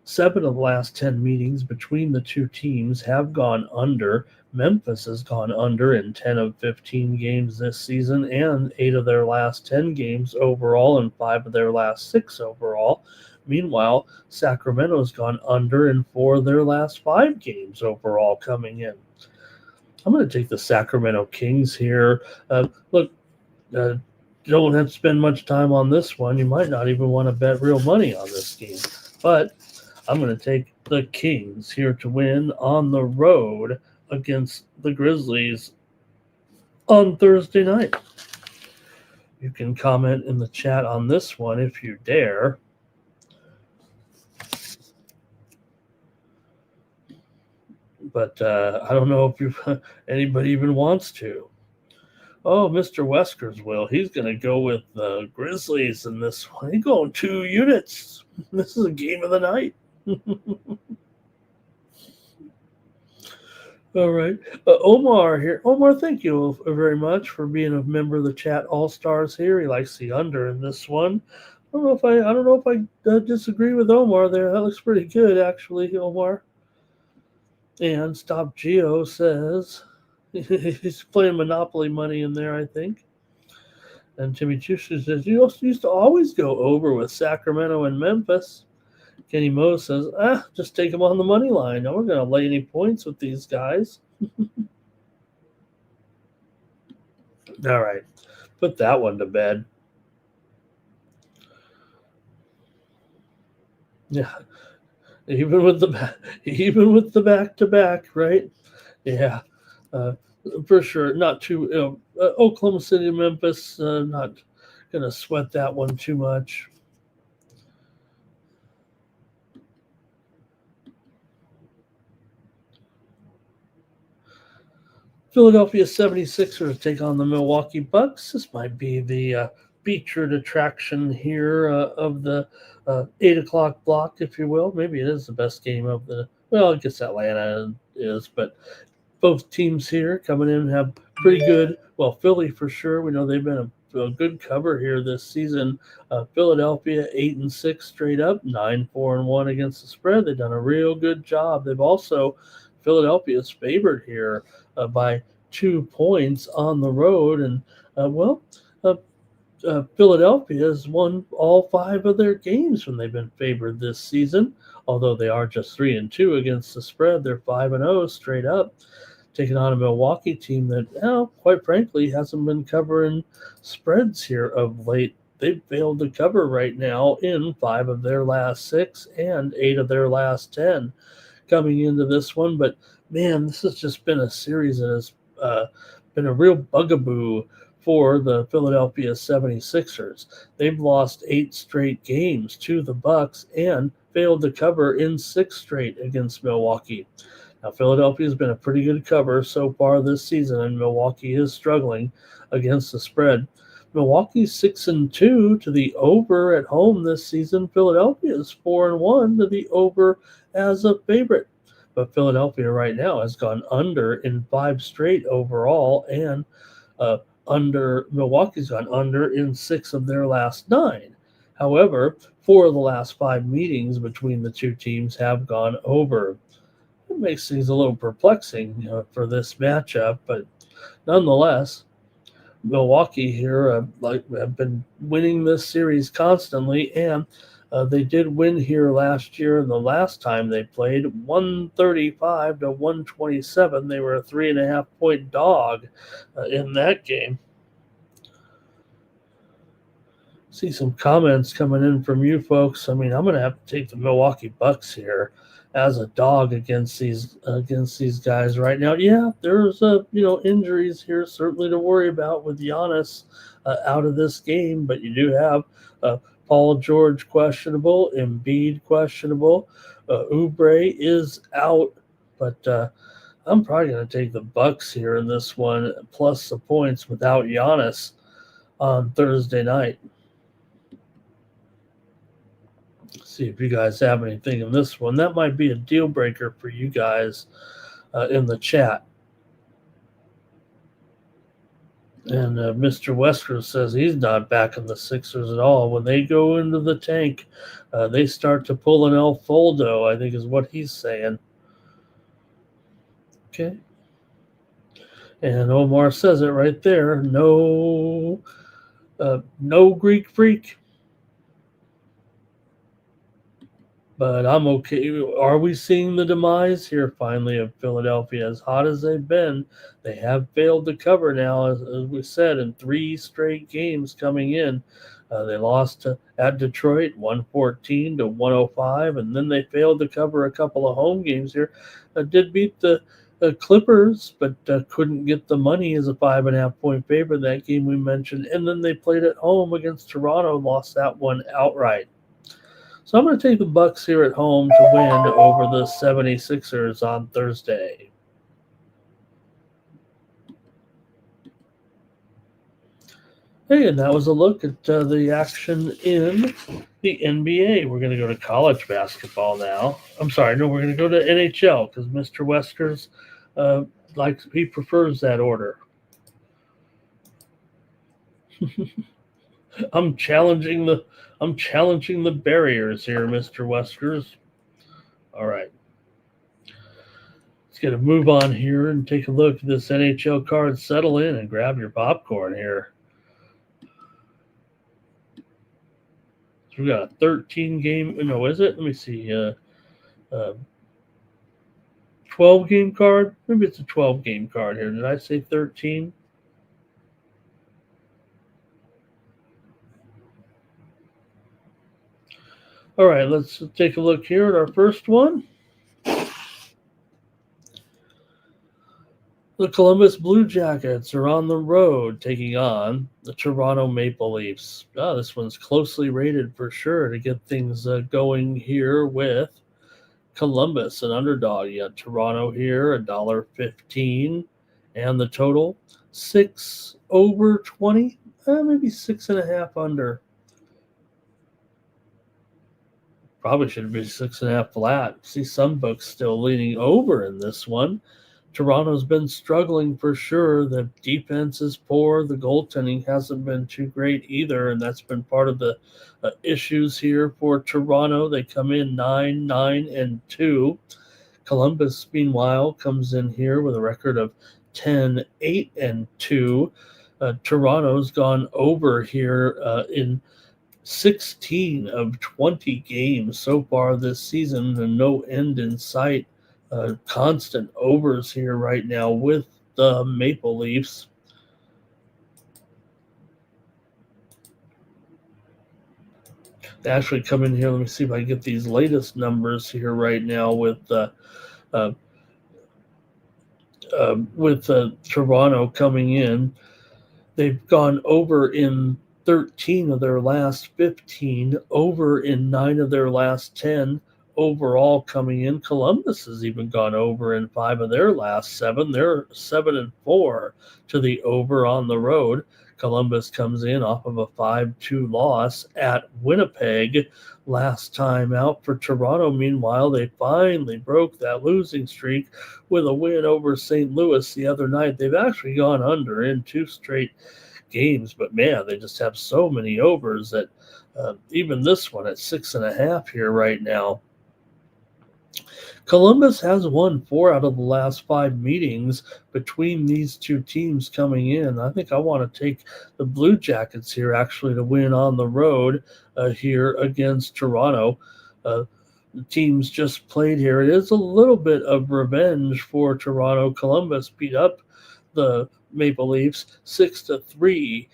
7 of the last 10 meetings between the two teams have gone under. Memphis has gone under in 10 of 15 games this season and 8 of their last 10 games overall and 5 of their last 6 overall. Meanwhile, Sacramento's gone under in 4 of their last 5 games overall coming in. I'm going to take the Sacramento Kings here. Look, don't have to spend much time on this one. You might not even want to bet real money on this game. But I'm going to take the Kings here to win on the road against the Grizzlies on Thursday night. You can comment in the chat on this one if you dare. But I don't know if anybody even wants to. Oh, Mr. Weskers will. He's going to go with the Grizzlies in this one. He's going 2 units. This is a game of the night. All right. Omar here. Omar, thank you very much for being a member of the chat All-Stars here. He likes the under in this one. I don't know if I disagree with Omar there. That looks pretty good, actually, Omar. And Stop Geo says he's playing Monopoly money in there, I think. And Timmy Chushu says, you also used to always go over with Sacramento and Memphis. Kenny Moe says, just take them on the money line. No, we're going to lay any points with these guys. All right. Put that one to bed. Yeah. Even with the back-to-back, right? Yeah, for sure. Not too. Oklahoma City, Memphis. Not gonna sweat that one too much. Philadelphia 76ers take on the Milwaukee Bucks. This might be the featured attraction here of the 8 o'clock block, if you will. Maybe it is the best game of the – well, I guess Atlanta is, but both teams here coming in have pretty good – well, Philly for sure. We know they've been a good cover here this season. Philadelphia 8-6 straight up, 9-4-1 against the spread. They've done a real good job. They've also – Philadelphia's favored here by 2 points on the road. And, Philadelphia has won all 5 of their games when they've been favored this season. Although they are just 3-2 against the spread, they're 5-0 straight up, taking on a Milwaukee team that, quite frankly, hasn't been covering spreads here of late. They've failed to cover right now in 5 of their last 6 and 8 of their last 10 coming into this one. But, man, this has just been a series that has been a real bugaboo for the Philadelphia 76ers. They've lost 8 straight games to the Bucks and failed to cover in 6 straight against Milwaukee. Now, Philadelphia has been a pretty good cover so far this season, and Milwaukee is struggling against the spread. Milwaukee's 6-2 to the over at home this season. Philadelphia is 4-1 to the over as a favorite. But Philadelphia right now has gone under in 5 straight overall, and Milwaukee's gone under in 6 of their last 9. However, 4 of the last 5 meetings between the two teams have gone over. It makes things a little perplexing for this matchup, but nonetheless, Milwaukee here have been winning this series constantly, and they did win here last year. And the last time they played, 135 to 127. They were a 3.5 point dog in that game. See some comments coming in from you folks. I mean, I'm going to have to take the Milwaukee Bucks here as a dog against these guys right now. Yeah, there's injuries here certainly to worry about with Giannis out of this game, but you do have Paul George questionable, Embiid questionable, Oubre is out, but I'm probably going to take the Bucks here in this one plus the points without Giannis on Thursday night. See if you guys have anything in this one. That might be a deal breaker for you guys in the chat. And Mr. Wesker says he's not backing the Sixers at all. When they go into the tank, they start to pull an El Foldo, I think is what he's saying. Okay. And Omar says it right there. No Greek freak. But I'm okay. Are we seeing the demise here finally of Philadelphia? As hot as they've been, they have failed to cover now, as we said, in 3 straight games coming in. They lost at Detroit 114 to 105, and then they failed to cover a couple of home games here. Did beat the Clippers, but couldn't get the money as a 5.5 point favorite that game we mentioned. And then they played at home against Toronto, lost that one outright. So I'm going to take the Bucks here at home to win over the 76ers on Thursday. Hey, and that was a look at the action in the NBA. We're going to go to college basketball now. I'm sorry, no, we're going to go to NHL because Mr. Weskers he prefers that order. I'm challenging the barriers here, Mr. Weskers. All right. Let's get a move on here and take a look at this NHL card. Settle in and grab your popcorn here. So we got a 13 game. No, is it? Let me see. 12 game card. Maybe it's a 12 game card here. Did I say 13? All right, let's take a look here at our first one. The Columbus Blue Jackets are on the road taking on the Toronto Maple Leafs. This one's closely rated for sure to get things going here with Columbus, an underdog. You got Toronto here, $1.15, and the total 6 over 20, maybe 6.5 under. Probably should be 6.5 flat. See some books still leaning over in this one. Toronto's been struggling for sure. The defense is poor. The goaltending hasn't been too great either, and that's been part of the issues here for Toronto. They come in 9-9-2. Columbus, meanwhile, comes in here with a record of 10-8-2. Toronto's gone over here in 16 of 20 games so far this season, and no end in sight. Constant overs here right now with the Maple Leafs. They actually come in here. Let me see if I can get these latest numbers here right now with Toronto coming in. They've gone over in 13 of their last 15, over in 9 of their last 10, overall coming in. Columbus has even gone over in 5 of their last 7. They're 7-4 to the over on the road. Columbus comes in off of a 5-2 loss at Winnipeg last time out. For Toronto, meanwhile, they finally broke that losing streak with a win over St. Louis the other night. They've actually gone under in 2 straight games, but man, they just have so many overs that even this one at 6.5 here right now. Columbus has won 4 out of the last 5 meetings between these two teams coming in. I think I want to take the Blue Jackets here actually to win on the road here against Toronto. The teams just played here. It is a little bit of revenge for Toronto. Columbus beat up the Maple Leafs 6-3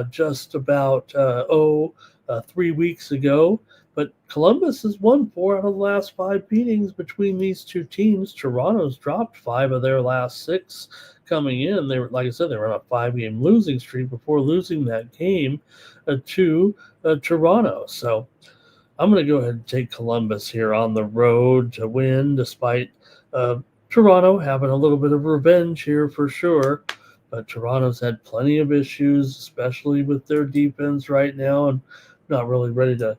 just about 3 weeks ago. But Columbus has won 4 out of the last 5 meetings between these two teams. Toronto's dropped 5 of their last 6 coming in. They were, like I said, they were on a 5-game losing streak before losing that game to Toronto. So I'm going to go ahead and take Columbus here on the road to win, despite Toronto having a little bit of revenge here for sure. But Toronto's had plenty of issues, especially with their defense right now, and not really ready to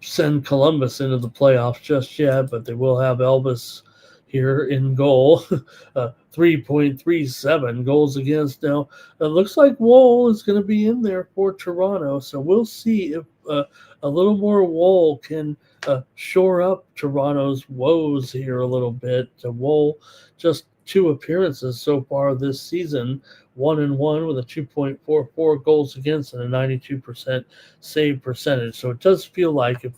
send Columbus into the playoffs just yet, but they will have Elvis here in goal. 3.37 goals against. Now, it looks like Woll is going to be in there for Toronto, so we'll see if a little more Woll can shore up Toronto's woes here a little bit. Woll, just 2 appearances so far this season, 1-1 with a 2.44 goals against and a 92% save percentage. So it does feel like if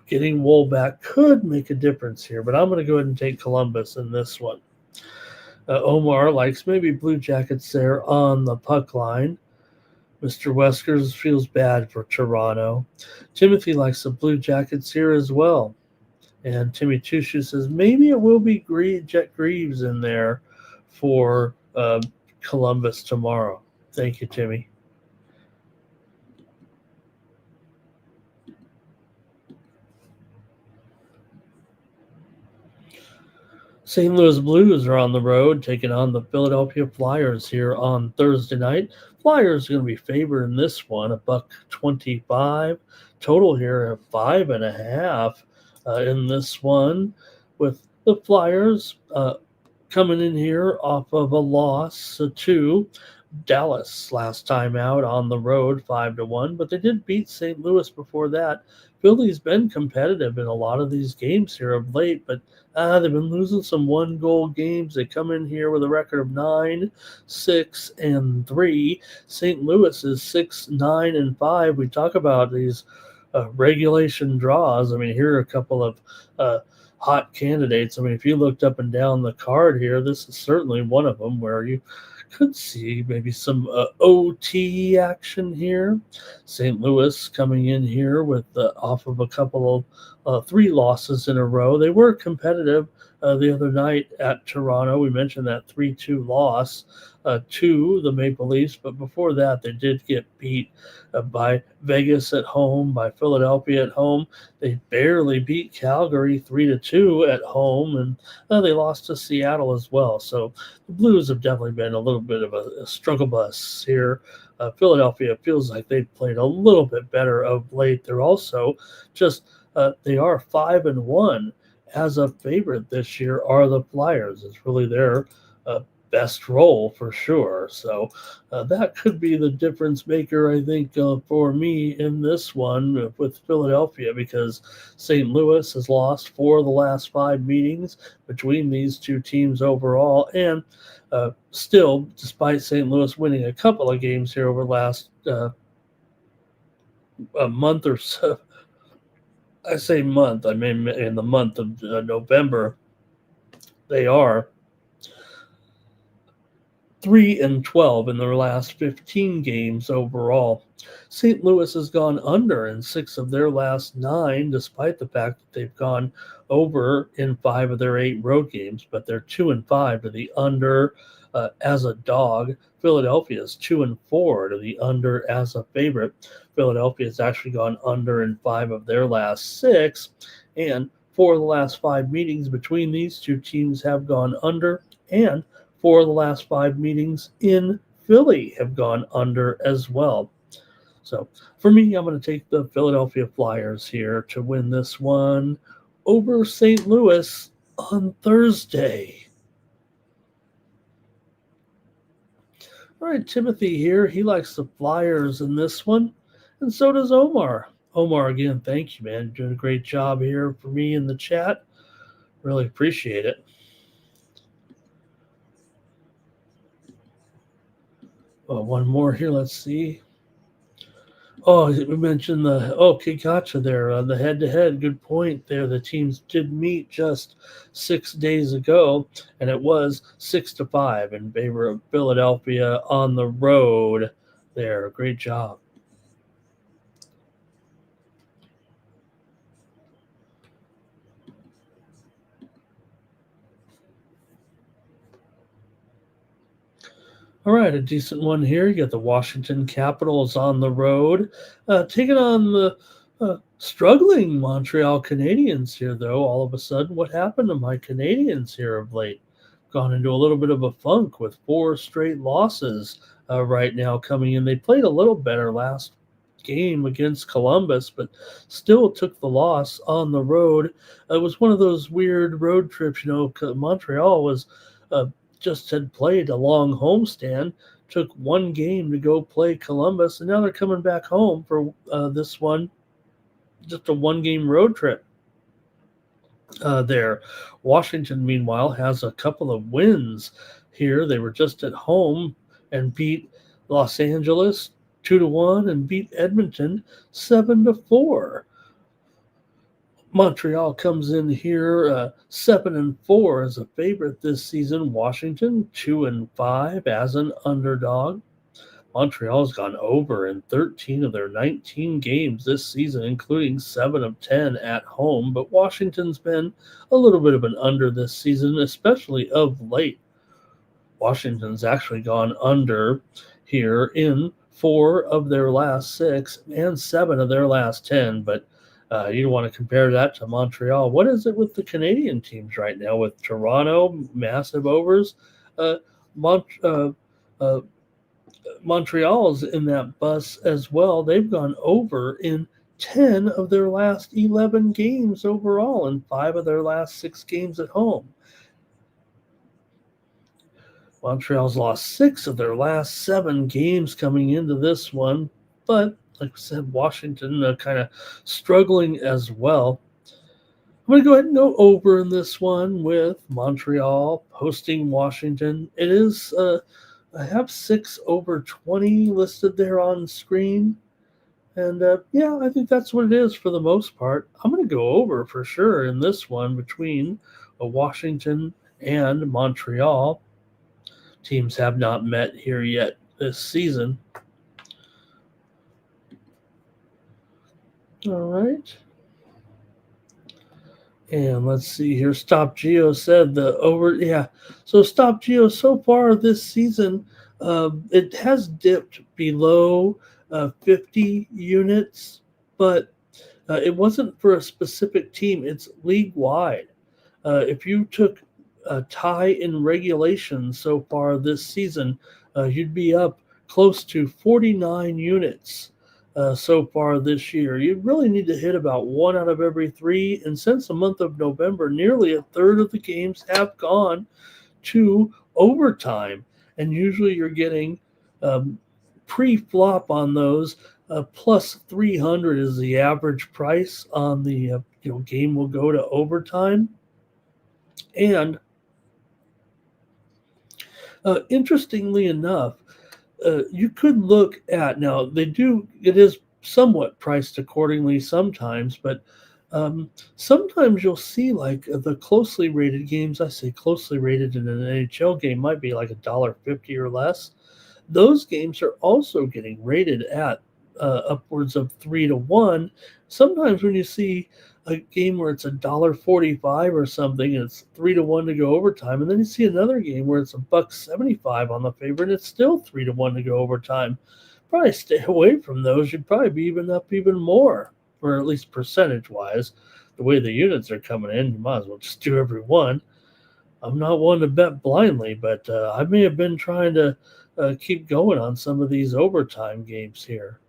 getting Woll back could make a difference here, but I'm going to go ahead and take Columbus in this one. Omar likes maybe Blue Jackets there on the puck line. Mr. Weskers feels bad for Toronto. Timothy likes the Blue Jackets here as well. And Timmy Tushu says maybe it will be Jet Greaves in there for Columbus tomorrow. Thank you, Timmy. St. Louis Blues are on the road taking on the Philadelphia Flyers here on Thursday night. Flyers are going to be favored in this one, $1.25. Total here at 5.5 in this one, with the Flyers coming in here off of a loss to Dallas last time out on the road, 5-1, but they did beat St. Louis before that. Philly's been competitive in a lot of these games here of late, but they've been losing some 1-goal games. They come in here with a record of 9-6-3. St. Louis is 6-9-5. We talk about these regulation draws. I mean, here are a couple of hot candidates. I mean, if you looked up and down the card here, this is certainly one of them where you could see maybe some OT action here. St. Louis coming in here with off of a couple of 3 losses in a row. They were competitive the other night at Toronto. We mentioned that 3-2 loss to the Maple Leafs, but before that they did get beat by Vegas at home, by Philadelphia at home. They barely beat Calgary 3-2 at home, and they lost to Seattle as well. So the Blues have definitely been a little bit of a struggle bus here. Philadelphia feels like they've played a little bit better of late. They're also just they are 5-1 as a favorite this year. Are the Flyers? It's really their best role for sure. So that could be the difference maker, I think, for me in this one with Philadelphia, because St. Louis has lost 4 of the last 5 meetings between these two teams overall, and still, despite St. Louis winning a couple of games here over the last a month or so, I say month, I mean in the month of November, they are 3-12 in their last 15 games overall. St. Louis has gone under in 6 of their last 9, despite the fact that they've gone over in 5 of their 8 road games, but they're 2-5 to the under as a dog. Philadelphia is 2-4 to the under as a favorite. Philadelphia has actually gone under in 5 of their last 6, and 4 of the last 5 meetings between these two teams have gone under, and 4 of the last 5 meetings in Philly have gone under as well. So for me, I'm going to take the Philadelphia Flyers here to win this one over St. Louis on Thursday. All right, Timothy here. He likes the Flyers in this one, and so does Omar. Omar, again, thank you, man. You're doing a great job here for me in the chat. Really appreciate it. One more here. Let's see. Oh, we mentioned okay, gotcha there. The head-to-head, good point there. The teams did meet just 6 days ago, and it was 6-5 in favor of Philadelphia on the road there. Great job. All right, a decent one here. You got the Washington Capitals on the road, taking on the struggling Montreal Canadiens here, though. All of a sudden, what happened to my Canadiens here of late? Gone into a little bit of a funk with 4 straight losses right now coming in. They played a little better last game against Columbus, but still took the loss on the road. It was one of those weird road trips. Montreal was just had played a long homestand, took one game to go play Columbus, and now they're coming back home for this one, just a one-game road trip there. Washington, meanwhile, has a couple of wins here. They were just at home and beat Los Angeles 2-1 and beat Edmonton 7-4. Montreal comes in here 7-4 as a favorite this season. Washington 2-5 as an underdog. Montreal's gone over in 13 of their 19 games this season, including 7 of 10 at home. But Washington's been a little bit of an under this season, especially of late. Washington's actually gone under here in 4 of their last 6 and 7 of their last 10. But you don't want to compare that to Montreal. What is it with the Canadian teams right now? With Toronto, massive overs. Montreal's in that bus as well. They've gone over in 10 of their last 11 games overall and 5 of their last 6 games at home. Montreal's lost 6 of their last 7 games coming into this one, but like I said, Washington kind of struggling as well. I'm going to go ahead and go over in this one with Montreal hosting Washington. It is, I have 6 over 20 listed there on screen. And yeah, I think that's what it is for the most part. I'm going to go over for sure in this one between Washington and Montreal. Teams have not met here yet this season. All right. And let's see here. Stop Geo said the over. Yeah. So Stop Geo so far this season, it has dipped below 50 units, but it wasn't for a specific team. It's league wide. If you took a tie in regulation so far this season, you'd be up close to 49 units. So far this year. You really need to hit about 1 out of every 3. And since the month of November, nearly a third of the games have gone to overtime. And usually you're getting pre-flop on those. Plus 300 is the average price on the game will go to overtime. And interestingly enough, you could look at now. It is somewhat priced accordingly sometimes, but sometimes you'll see like the closely rated games. I say closely rated in an NHL game might be like $1.50 or less. Those games are also getting rated at upwards of 3-1. Sometimes when you see a game where it's $1.45 or something, and it's 3-1 to go overtime, and then you see another game where it's $1.75 on the favorite, and it's still 3-1 to go overtime. probably stay away from those. You'd probably be even more, or at least percentage wise. The way the units are coming in, you might as well just do every one. I'm not one to bet blindly, but I may have been trying to keep going on some of these overtime games here.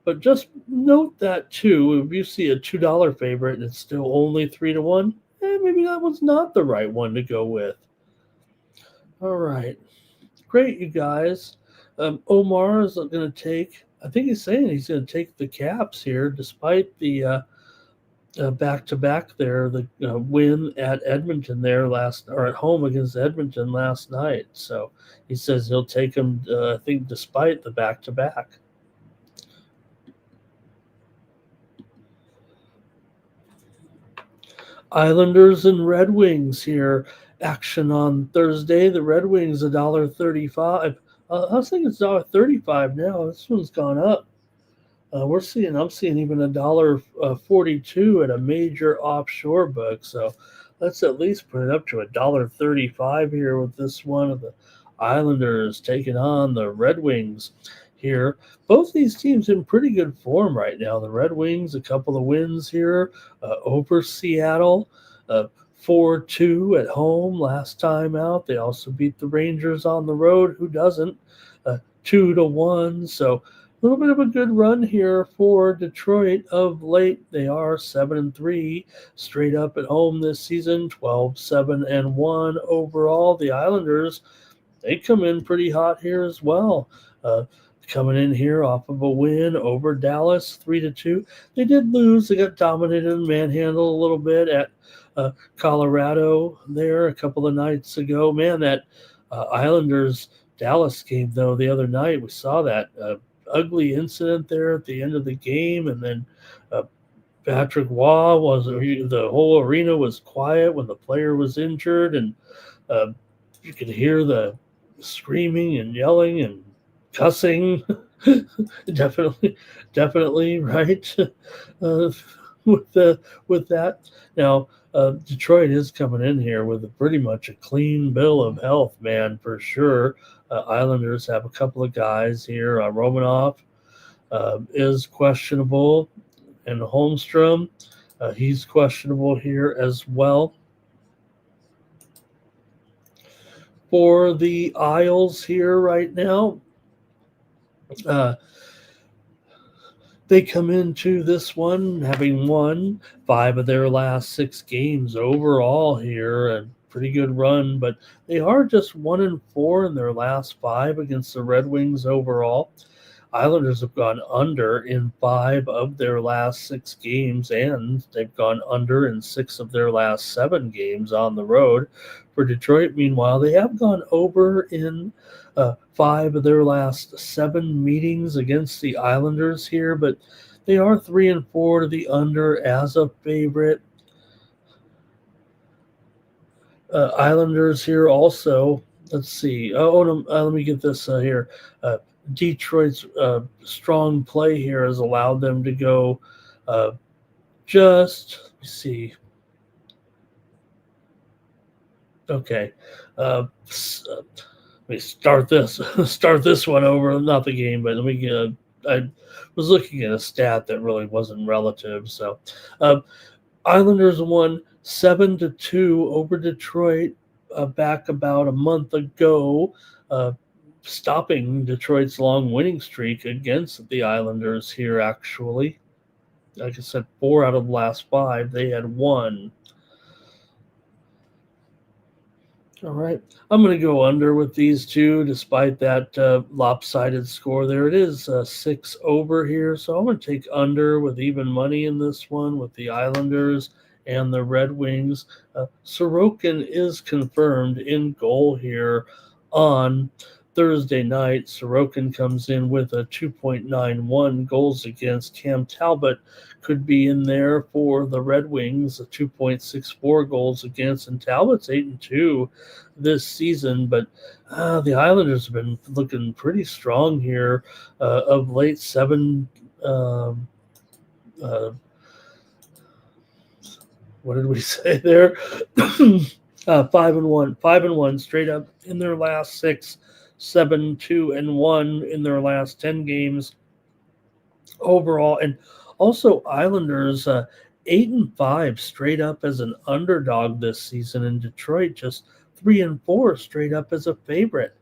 But just note that too, if you see a $2 favorite and it's still only 3-1, maybe that one's not the right one to go with. All right. Great, you guys. Omar is going to take, I think he's saying he's going to take the Caps here, despite the back-to-back there, the win at Edmonton there or at home against Edmonton last night. So he says he'll take them, I think, despite the back-to-back. Islanders and Red Wings here. Action on Thursday. The Red Wings $1.35. I was thinking it's $1.35 now. This one's gone up. I'm seeing even $1.42 at a major offshore book. So let's at least put it up to $1.35 here with this one of the Islanders taking on the Red Wings here. Both these teams in pretty good form right now. The Red Wings, a couple of wins here over Seattle, 4-2 at home last time out. They also beat the Rangers on the road. Who doesn't? 2-1. So a little bit of a good run here for Detroit of late. They are 7-3 straight up at home this season, 12-7-1 overall. The Islanders, they come in pretty hot here as well. Coming in here off of a win over Dallas, 3-2. They did lose. They got dominated and manhandled a little bit at Colorado there a couple of nights ago. Man, that Islanders Dallas game though the other night, we saw that ugly incident there at the end of the game, and then Patrick Waugh the whole arena was quiet when the player was injured, and you could hear the screaming and yelling and cussing. definitely right. With that now, Detroit is coming in here with pretty much a clean bill of health, man, for sure. Islanders have a couple of guys here. Romanov is questionable, and Holmstrom, he's questionable here as well. For the Isles here right now, they come into this one having won 5 of their last 6 games overall here, a pretty good run, but they are just 1-4 in their last 5 against the Red Wings overall. Islanders have gone under in 5 of their last 6 games, and they've gone under in 6 of their last 7 games on the road. For Detroit, meanwhile, they have gone over in 5 of their last 7 meetings against the Islanders here, but they are 3-4 to the under as a favorite. Islanders here also. Let's see. Let me get this here. Detroit's strong play here has allowed them to go let me see. Okay. Let me start this one over. Not the game, but let me I was looking at a stat that really wasn't relative. So Islanders won 7-2 over Detroit back about a month ago, stopping Detroit's long winning streak against the Islanders here, actually. Like I said, 4 out of the last 5, they had won. All right. I'm going to go under with these two, despite that lopsided score there. It is 6 over here, so I'm going to take under with even money in this one with the Islanders and the Red Wings. Sorokin is confirmed in goal here on Thursday night. Sorokin comes in with a 2.91 goals against. Cam Talbot could be in there for the Red Wings, a 2.64 goals against, and Talbot's 8-2 this season. But the Islanders have been looking pretty strong here of late. 7 what did we say there? 5-1 straight up in their last 6 7-2-1 in their last 10 games overall. And also Islanders 8-5 straight up as an underdog this season, and Detroit just 3-4 straight up as a favorite.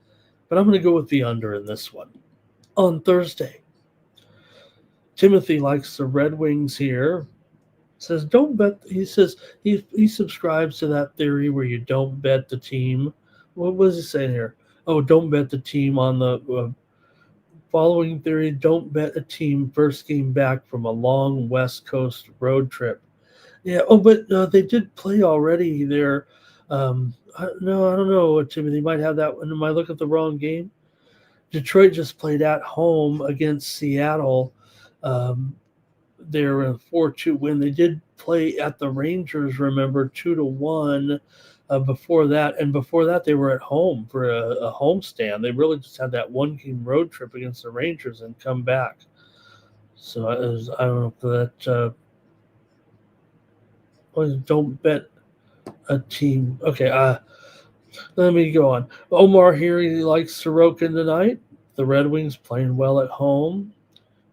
But I'm going to go with the under in this one. On Thursday, Timothy likes the Red Wings here. Says don't bet. He says he subscribes to that theory where you don't bet the team. What was he saying here? Oh, don't bet the team on the following theory. Don't bet a team first game back from a long West Coast road trip. Yeah. Oh, but they did play already there. No, I don't know, Timothy. Might have that one. Am I looking at the wrong game? Detroit just played at home against Seattle. They're in a 4-2 win. They did play at the Rangers, remember, 2-1 before that. And before that, they were at home for a homestand. They really just had that one-game road trip against the Rangers and come back. So I don't know if that don't bet a team. Okay, let me go on. Omar here, he likes Sorokin tonight. The Red Wings playing well at home.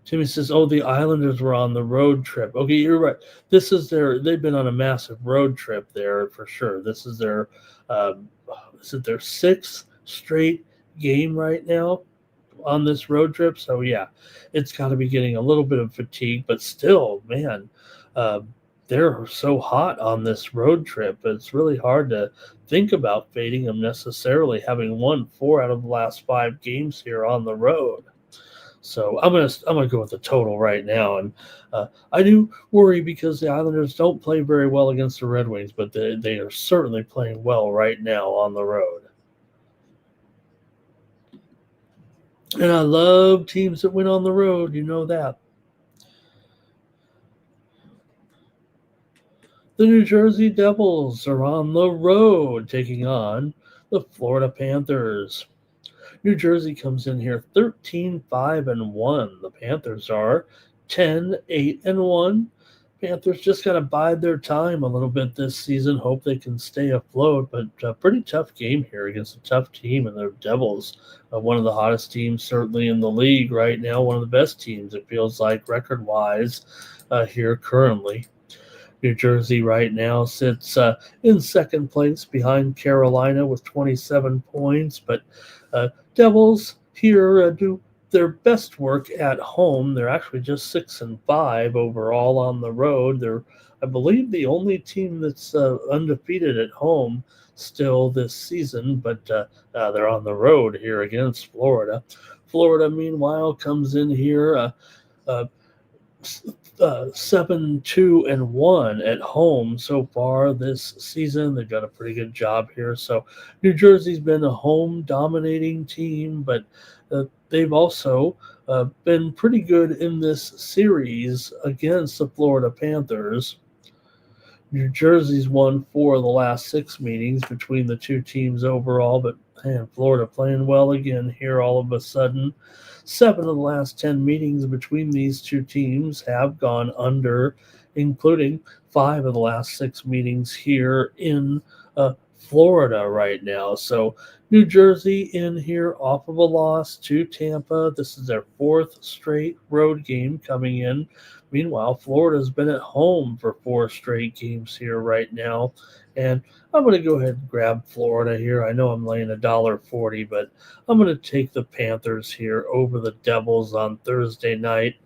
Timmy says, oh, the Islanders were on the road trip. Okay, you're right. They've been on a massive road trip there for sure. This is their sixth straight game right now on this road trip. So yeah, it's got to be getting a little bit of fatigue, but still, man, they're so hot on this road trip. It's really hard to think about fading them necessarily, having won 4 out of the last 5 games here on the road. So I'm gonna go with the total right now, and I do worry because the Islanders don't play very well against the Red Wings, but they are certainly playing well right now on the road. And I love teams that win on the road. You know that. The New Jersey Devils are on the road taking on the Florida Panthers. New Jersey comes in here 13-5-1. The Panthers are 10-8-1. Panthers just got to bide their time a little bit this season. Hope they can stay afloat, but a pretty tough game here against a tough team, and the Devils, one of the hottest teams certainly in the league right now, one of the best teams it feels like record-wise here currently. New Jersey right now sits in second place behind Carolina with 27 points, but Devils here do their best work at home. They're actually just 6-5 overall on the road. They're, I believe, the only team that's undefeated at home still this season, but they're on the road here against Florida. Florida, meanwhile, comes in here 7-2-1 at home so far this season. They've done a pretty good job here. So New Jersey's been a home dominating team, but they've also been pretty good in this series against the Florida Panthers. New Jersey's won 4 of the last 6 meetings between the two teams overall, but man, Florida playing well again here all of a sudden. 7 of the last 10 meetings between these two teams have gone under, including 5 of the last 6 meetings here in Florida right now. So New Jersey in here off of a loss to Tampa. This is their 4th straight road game coming in. Meanwhile, Florida's been at home for 4 straight games here right now. And I'm going to go ahead and grab Florida here. I know I'm laying $1.40, but I'm going to take the Panthers here over the Devils on Thursday night.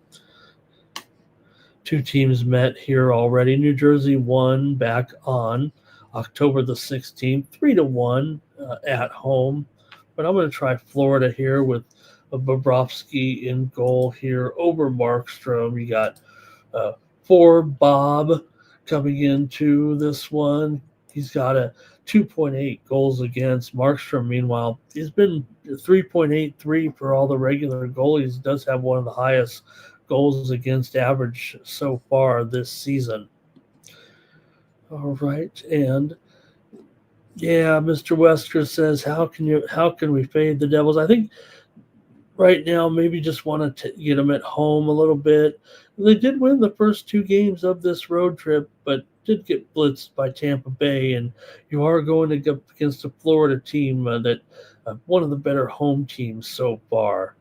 2 teams met here already. New Jersey won back on October the 16th, 3-1 at home. But I'm going to try Florida here with Bobrovsky in goal here over Markstrom. You got for Bob coming into this one. He's got a 2.8 goals against. Markstrom, meanwhile, he's been 3.83 for all the regular goalies. He does have one of the highest goals against average so far this season. All right, and yeah, Mr. Wesker says, how can we fade the Devils? I think right now maybe just want to get them at home a little bit. They did win the first 2 games of this road trip, but did get blitzed by Tampa Bay, and you are going up against a Florida team that one of the better home teams so far.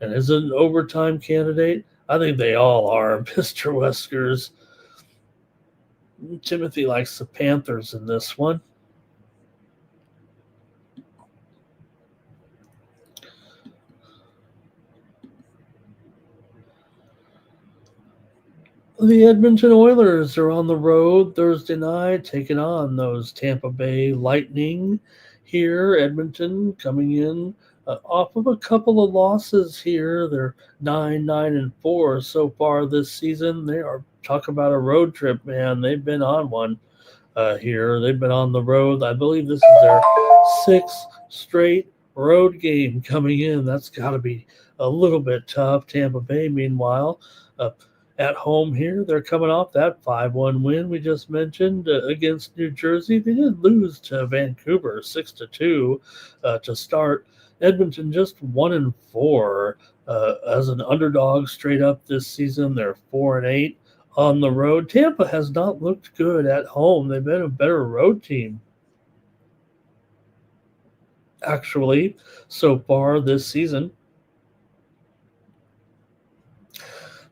And is it an overtime candidate? I think they all are, Mr. Weskers. Timothy likes the Panthers in this one. The Edmonton Oilers are on the road Thursday night, taking on those Tampa Bay Lightning here. Edmonton coming in off of a couple of losses here. They're 9-4 so far this season. They are talk about a road trip, man. They've been on one here. They've been on the road. I believe this is their sixth straight road game coming in. That's got to be a little bit tough. Tampa Bay, meanwhile, at home here, they're coming off that 5-1 win we just mentioned against New Jersey. They did lose to Vancouver 6-2 to start. Edmonton just 1-4 as an underdog straight up this season. They're 4-8 on the road. Tampa has not looked good at home. They've been a better road team, actually, so far this season.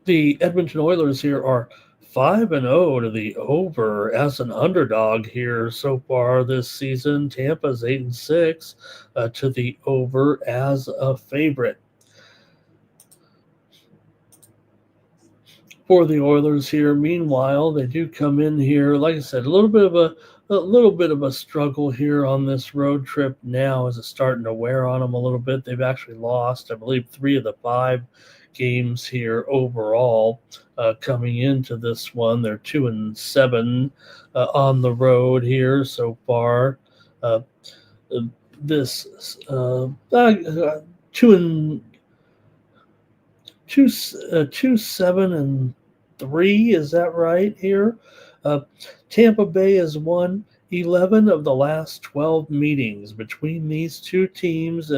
The Edmonton Oilers here are 5-0 to the over as an underdog here so far this season. Tampa's 8-6 to the over as a favorite. For the Oilers here, meanwhile, they do come in here, like I said, a little bit of a struggle here on this road trip now as it's starting to wear on them a little bit. They've actually lost, I believe, 3 of the 5 games here overall coming into this one. They're 2-7 on the road here so far. This 2-7-3, is that right here? Tampa Bay has won 11 of the last 12 meetings between these two teams.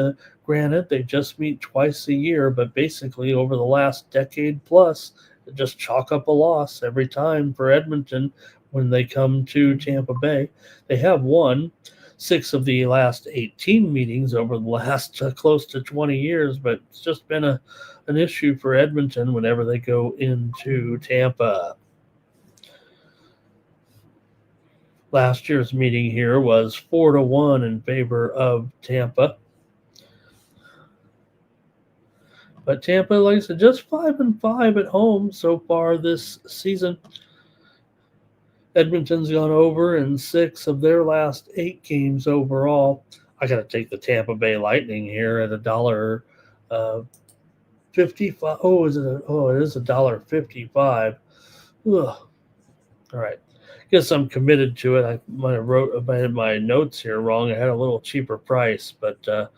Granted, they just meet twice a year, but basically over the last decade plus, they just chalk up a loss every time for Edmonton when they come to Tampa Bay. They have won 6 of the last 18 meetings over the last close to 20 years, but it's just been an issue for Edmonton whenever they go into Tampa. Last year's meeting here was 4-1 in favor of Tampa. But Tampa, like I said, just 5-5 at home so far this season. Edmonton's gone over in 6 of their last 8 games overall. I got to take the Tampa Bay Lightning here at $1.55. Oh, it is $1.55. Ugh. All right. Guess I'm committed to it. I might have wrote my notes here wrong. I had a little cheaper price, but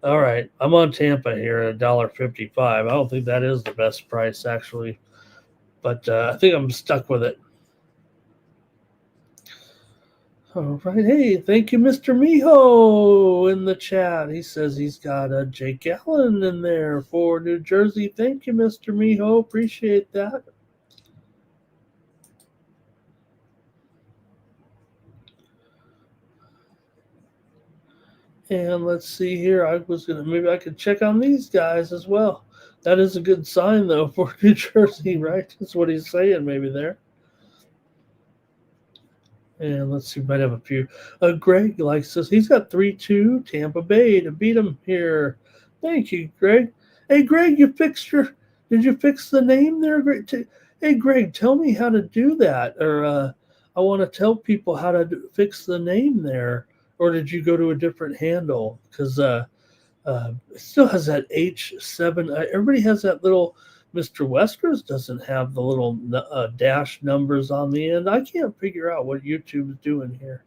all right. I'm on Tampa here at $1.55. I don't think that is the best price actually, but I think I'm stuck with it. All right. Hey, thank you, Mr. Miho, in the chat. He says he's got a Jake Allen in there for New Jersey. Thank you, Mr. Miho. Appreciate that. And let's see here. Maybe I could check on these guys as well. That is a good sign, though, for New Jersey, right? That's what he's saying, maybe there. And let's see, might have a few. Greg likes this. He's got 3-2 Tampa Bay to beat him here. Thank you, Greg. Hey, Greg, did you fix the name there? Hey, Greg, tell me how to do that. Or I want to tell people how to fix the name there. Or did you go to a different handle? Because it still has that H7. Everybody has that little. Mr. Weskers doesn't have the little dash numbers on the end. I can't figure out what YouTube's doing here.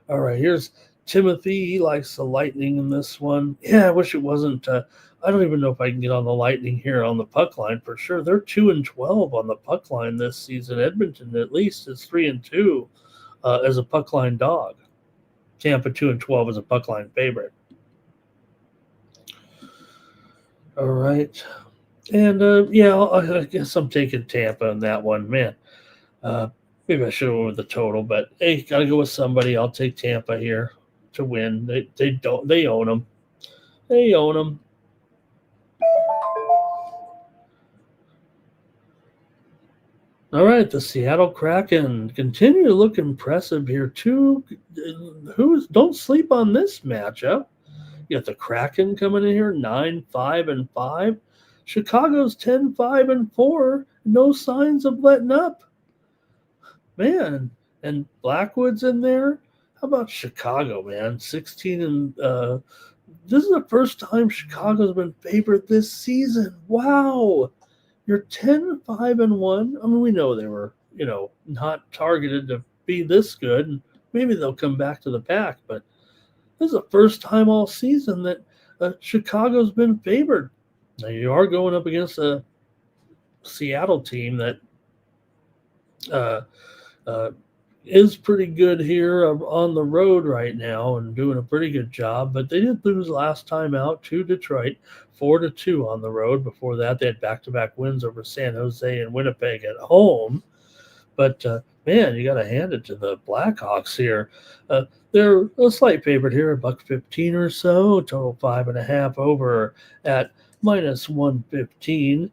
All right, here's Timothy. He likes the Lightning in this one. Yeah, I wish it wasn't. I don't even know if I can get on the Lightning here on the puck line for sure. They're 2-12 on the puck line this season. Edmonton at least is 3-2 as a puck line dog. Tampa 2-12 as a puck line favorite. All right. And, I guess I'm taking Tampa in that one. Man, Maybe I should have went with the total, but hey, gotta go with somebody. I'll take Tampa here to win. They own them. They own them. All right, the Seattle Kraken continue to look impressive here. Don't sleep on this matchup. You got the Kraken coming in here 9-5-5. Chicago's 10-5-4. No signs of letting up. Man, and Blackwood's in there. How about Chicago, man? 16 and this is the first time Chicago's been favored this season. Wow. You're 10-5-1. I mean, we know they were, not targeted to be this good, and maybe they'll come back to the pack, but this is the first time all season that Chicago's been favored. Now, you are going up against a Seattle team that uh, uh, is pretty good here on the road right now and doing a pretty good job, but they did lose last time out to Detroit, 4-2 on the road. Before that, they had back-to-back wins over San Jose and Winnipeg at home. But, man, you got to hand it to the Blackhawks here. They're a slight favorite here, $1.15 or so, total 5.5 over at -115.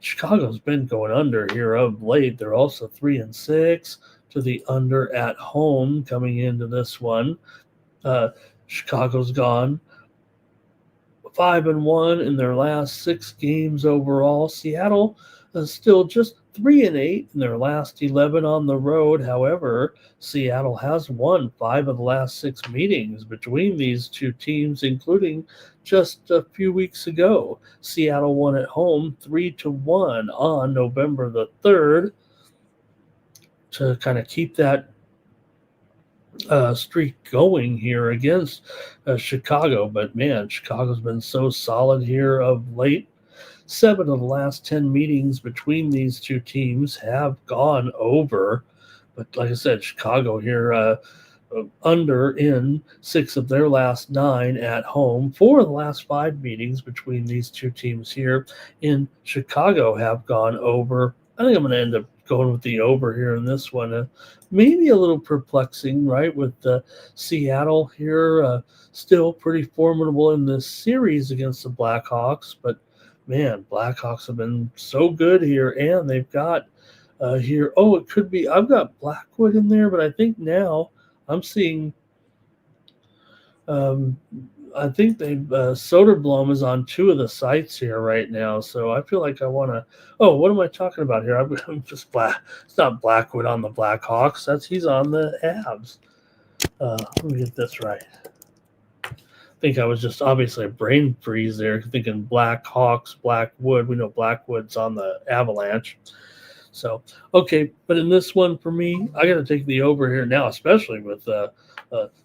Chicago's been going under here of late. They're also 3-6 to the under at home coming into this one. Chicago's gone 5-1 in their last 6 games overall. Seattle is still just 3-8 in their last 11 on the road. However, Seattle has won 5 of the last 6 meetings between these two teams, including just a few weeks ago. Seattle won at home 3-1 on November the 3rd to kind of keep that streak going here against Chicago. But man, Chicago's been so solid here of late. 7 of the last 10 meetings between these two teams have gone over. But like I said, Chicago here under in 6 of their last 9 at home. 4 of the last 5 meetings between these two teams here in Chicago have gone over. I think I'm going to end up going with the over here in this one. Maybe a little perplexing, right, with Seattle here still pretty formidable in this series against the Blackhawks. But, man, Blackhawks have been so good here, and they've got here, it could be, I've got Blackwood in there, but I think now I'm seeing I think Soderblom is on 2 of the sites here right now, so I feel like I want to. Oh, what am I talking about here? I'm just It's not Blackwood on the Blackhawks. He's on the Avs. Let me get this right. I think I was just obviously a brain freeze there, thinking Blackhawks, Blackwood. We know Blackwood's on the Avalanche. So, okay, but in this one for me, I got to take the over here now, especially with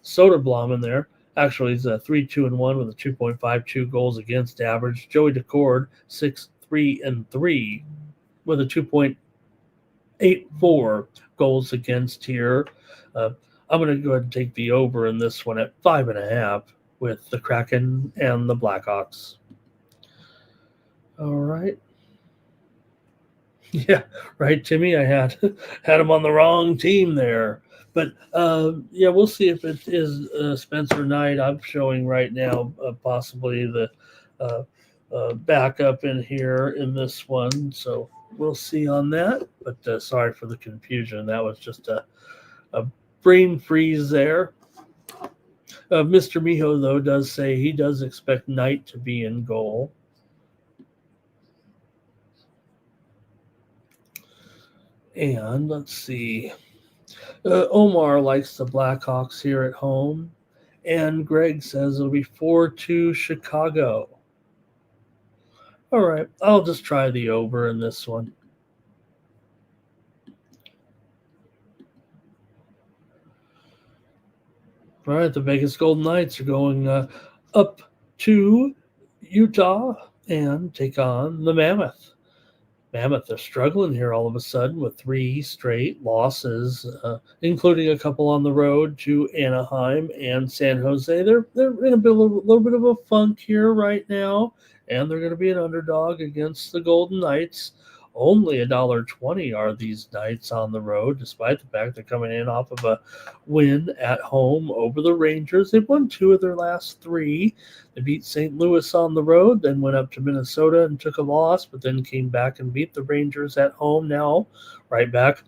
Soderblom in there. Actually, he's 3-2-1 with a 2.52 goals against average. Joey Decord 6-3-3 with a 2.84 goals against here. I'm going to go ahead and take the over in this one at 5.5 with the Kraken and the Blackhawks. All right. Yeah, right, Timmy. I had him on the wrong team there. But, we'll see if it is Spencer Knight. I'm showing right now possibly the backup in here in this one. So we'll see on that. But sorry for the confusion. That was just a brain freeze there. Mr. Miho, though, does say he does expect Knight to be in goal. And let's see. Omar likes the Blackhawks here at home. And Greg says it'll be 4-2 Chicago. All right, I'll just try the over in this one. All right, the Vegas Golden Knights are going up to Utah and take on the Mammoth. Mammoth are struggling here all of a sudden with 3 straight losses, including a couple on the road to Anaheim and San Jose. They're in a little bit of a funk here right now, and they're going to be an underdog against the Golden Knights. only $1.20 are these Knights on the road, despite the fact they're coming in off of a win at home over the Rangers. They've won 2 of their last 3. They beat St. Louis on the road, then went up to Minnesota and took a loss, but then came back and beat the Rangers at home. Now, right back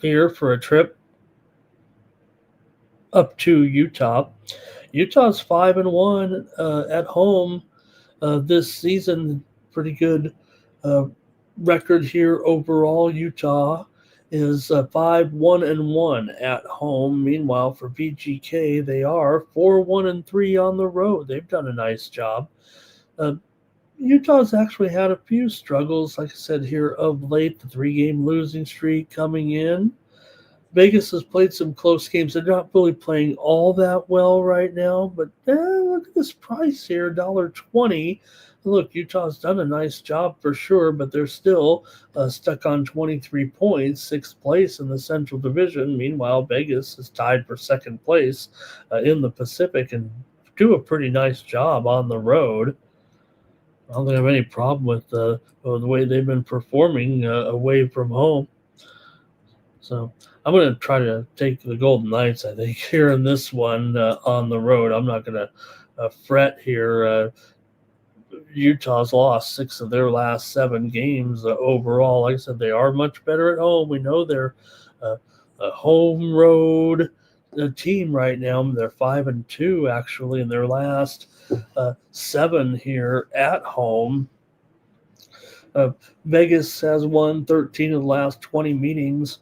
here for a trip up to Utah. Utah's 5-1 at home this season. Pretty good record here overall. Utah is 5-1-1 at home. Meanwhile, for VGK, they are 4-1-3 on the road. They've done a nice job. Utah's actually had a few struggles, like I said here of late. The 3-game losing streak coming in. Vegas has played some close games. They're not really playing all that well right now, but look at this price here, $1.20. Look, Utah's done a nice job for sure, but they're still stuck on 23 points, 6th place in the Central Division. Meanwhile, Vegas is tied for 2nd place in the Pacific and do a pretty nice job on the road. I don't think I have any problem with the way they've been performing away from home. So I'm going to try to take the Golden Knights, I think, here in this one on the road. I'm not going to fret here. Utah's lost 6 of their last 7 games overall. Like I said, they are much better at home. We know they're a home road team right now. They're 5-2 actually in their last 7 here at home. Vegas has won 13 of the last 20 meetings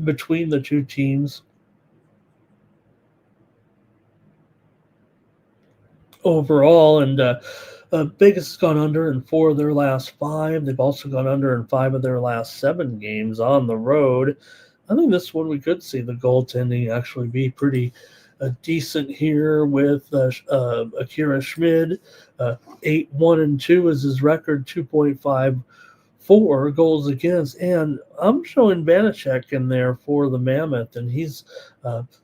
between the two teams overall, and Vegas has gone under in 4 of their last 5. They've also gone under in 5 of their last 7 games on the road. I think this one we could see the goaltending actually be pretty decent here with Akira Schmid. 8-1-2 is his record, 2.54 goals against, and I'm showing Vanacek in there for the Mammoth, and he's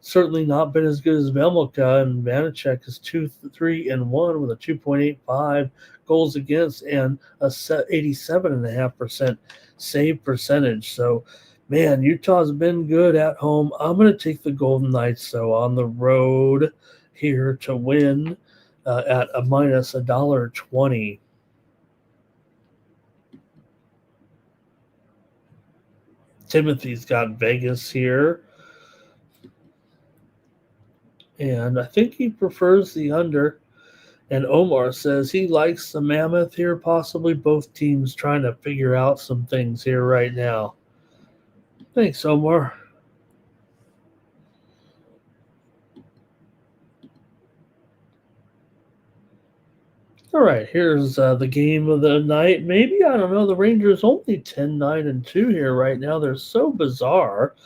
certainly not been as good as Velmica, and Vanacek is 2-3-1 with a 2.85 goals against and a 87.5% save percentage. So, man, Utah's been good at home. I'm going to take the Golden Knights, though, on the road here to win at a minus $1.20. Timothy's got Vegas here, and I think he prefers the under. And Omar says he likes the Mammoth here, possibly both teams trying to figure out some things here right now. Thanks, Omar. All right, here's the game of the night. Maybe, I don't know, the Rangers only 10-9-2 here right now. They're so bizarre.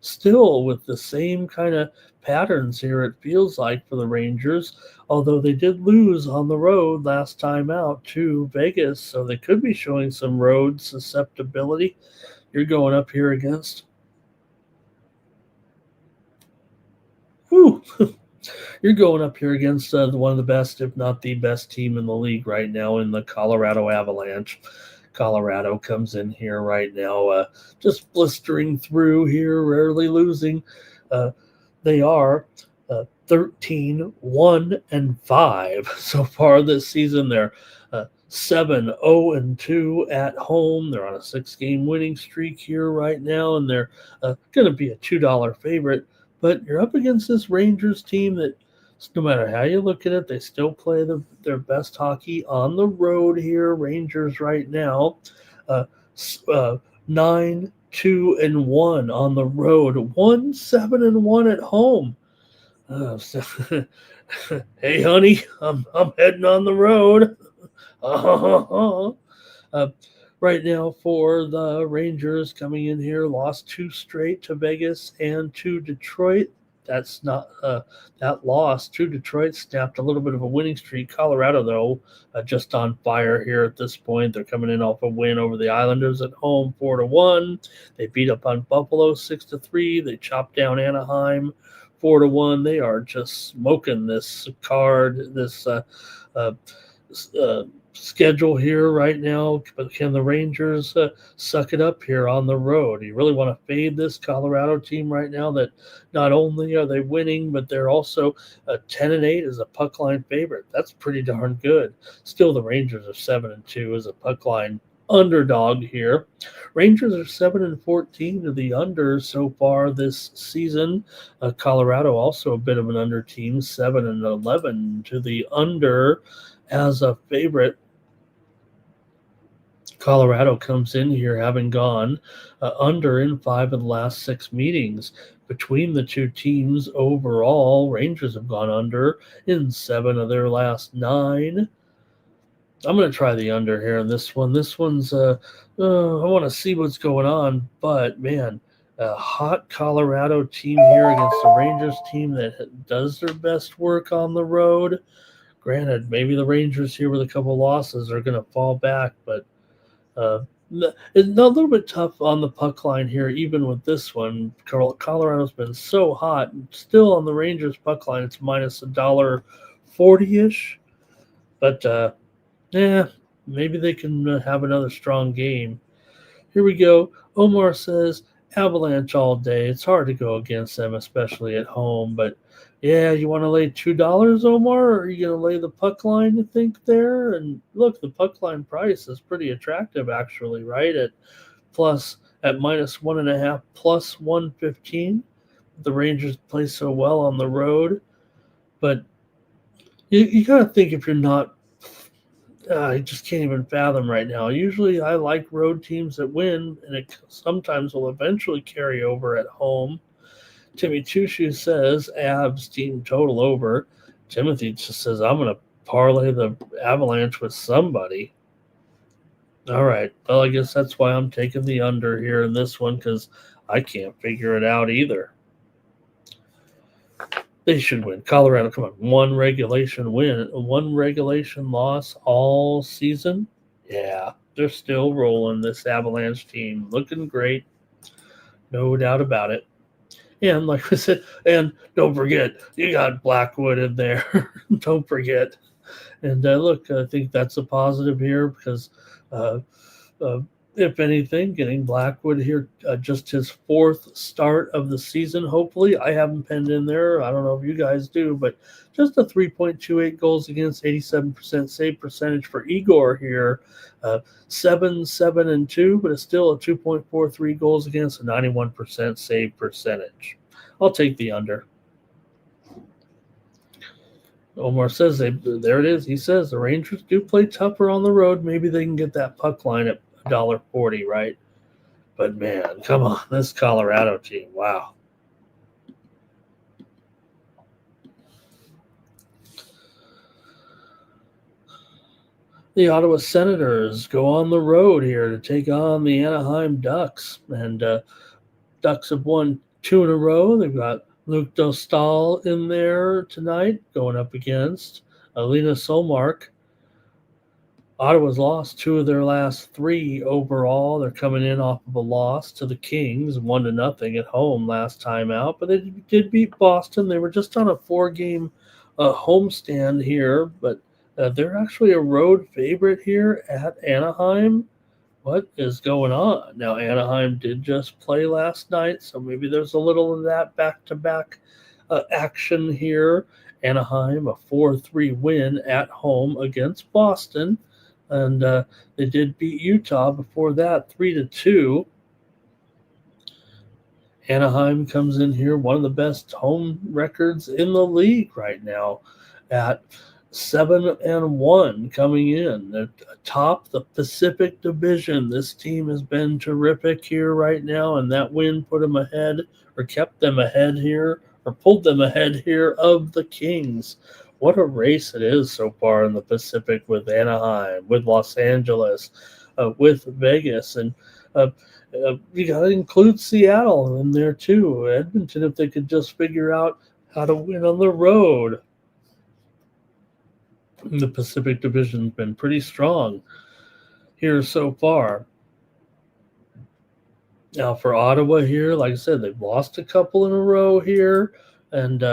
Still with the same kind of patterns here, it feels like, for the Rangers, although they did lose on the road last time out to Vegas, so they could be showing some road susceptibility. You're going up here against. Whew. You're going up here against one of the best, if not the best team in the league right now in the Colorado Avalanche. Colorado comes in here right now just blistering through here, rarely losing. They are 13-1-5 so far this season. They're 7-0-2 at home. They're on a 6-game winning streak here right now, and they're going to be a $2 favorite. But you're up against this Rangers team that, no matter how you look at it, they still play their best hockey on the road here. Rangers right now, 9-2-1 on the road, 1-7-1 at home. Hey, honey, I'm heading on the road. Right now for the Rangers coming in here, lost 2 straight to Vegas and to Detroit. That's not that loss to Detroit snapped a little bit of a winning streak. Colorado, though, just on fire here at this point. They're coming in off a win over the Islanders at home, 4-1. They beat up on Buffalo 6-3. They chopped down Anaheim 4-1. They are just smoking this card, this schedule here right now, but can the Rangers suck it up here on the road? You really want to fade this Colorado team right now that not only are they winning, but they're also 10-8 as a puck line favorite. That's pretty darn good. Still, the Rangers are 7-2 as a puck line underdog here. Rangers are 7-14 to the under so far this season. Colorado also a bit of an under team, 7-11 to the under as a favorite. Colorado comes in here having gone under in 5 of the last 6 meetings. Between the two teams overall, Rangers have gone under in 7 of their last 9. I'm going to try the under here in this one. This one's, I want to see what's going on, but man, a hot Colorado team here against the Rangers team that does their best work on the road. Granted, maybe the Rangers here with a couple losses are going to fall back, but it's a little bit tough on the puck line here, even with this one. Colorado's been so hot. Still on the Rangers puck line, it's minus $1.40-ish. But, yeah, maybe they can have another strong game. Here we go. Omar says, Avalanche all day. It's hard to go against them, especially at home. But, yeah, you want to lay $2, Omar? Or are you going to lay the puck line, you think, there? And look, the puck line price is pretty attractive, actually, right? At minus 1.5, plus 115. The Rangers play so well on the road. But you got to think if you're not I just can't even fathom right now. Usually I like road teams that win, and it sometimes will eventually carry over at home. Timmy Chushu says Avs team total over. Timothy just says I'm going to parlay the Avalanche with somebody. All right. Well, I guess that's why I'm taking the under here in this one, because I can't figure it out either. They should win. Colorado, come on. One regulation win, one regulation loss all season. Yeah, they're still rolling, this Avalanche team. Looking great. No doubt about it. And like I said, and don't forget, you got Blackwood in there. Don't forget. And look, I think that's a positive here because if anything, getting Blackwood here, just his 4th start of the season, hopefully. I have him penned in there. I don't know if you guys do, but just a 3.28 goals against, 87% save percentage for Igor here. 7-2, but it's still a 2.43 goals against, a 91% save percentage. I'll take the under. Omar says there it is. He says the Rangers do play tougher on the road. Maybe they can get that puck line at $1.40, right? But man, come on, this Colorado team, wow. The Ottawa Senators go on the road here to take on the Anaheim Ducks, and Ducks have won 2 in a row. They've got Luke Dostal in there tonight, going up against Alina Solmark. Ottawa's lost 2 of their last 3 overall. They're coming in off of a loss to the Kings, 1-0 at home last time out. But they did beat Boston. They were just on a 4-game homestand here, but they're actually a road favorite here at Anaheim. What is going on? Now, Anaheim did just play last night, so maybe there's a little of that back-to-back action here. Anaheim, a 4-3 win at home against Boston. And they did beat Utah before that, 3-2. Anaheim comes in here, one of the best home records in the league right now at 7-1 coming in. They're atop the Pacific Division. This team has been terrific here right now, and that win put them ahead, or kept them ahead here, or pulled them ahead here of the Kings. What a race it is so far in the Pacific with Anaheim, with Los Angeles, with Vegas, and you got to include Seattle in there too. Edmonton, if they could just figure out how to win on the road. The Pacific Division's been pretty strong here so far. Now for Ottawa here, like I said, they've lost a couple in a row here, and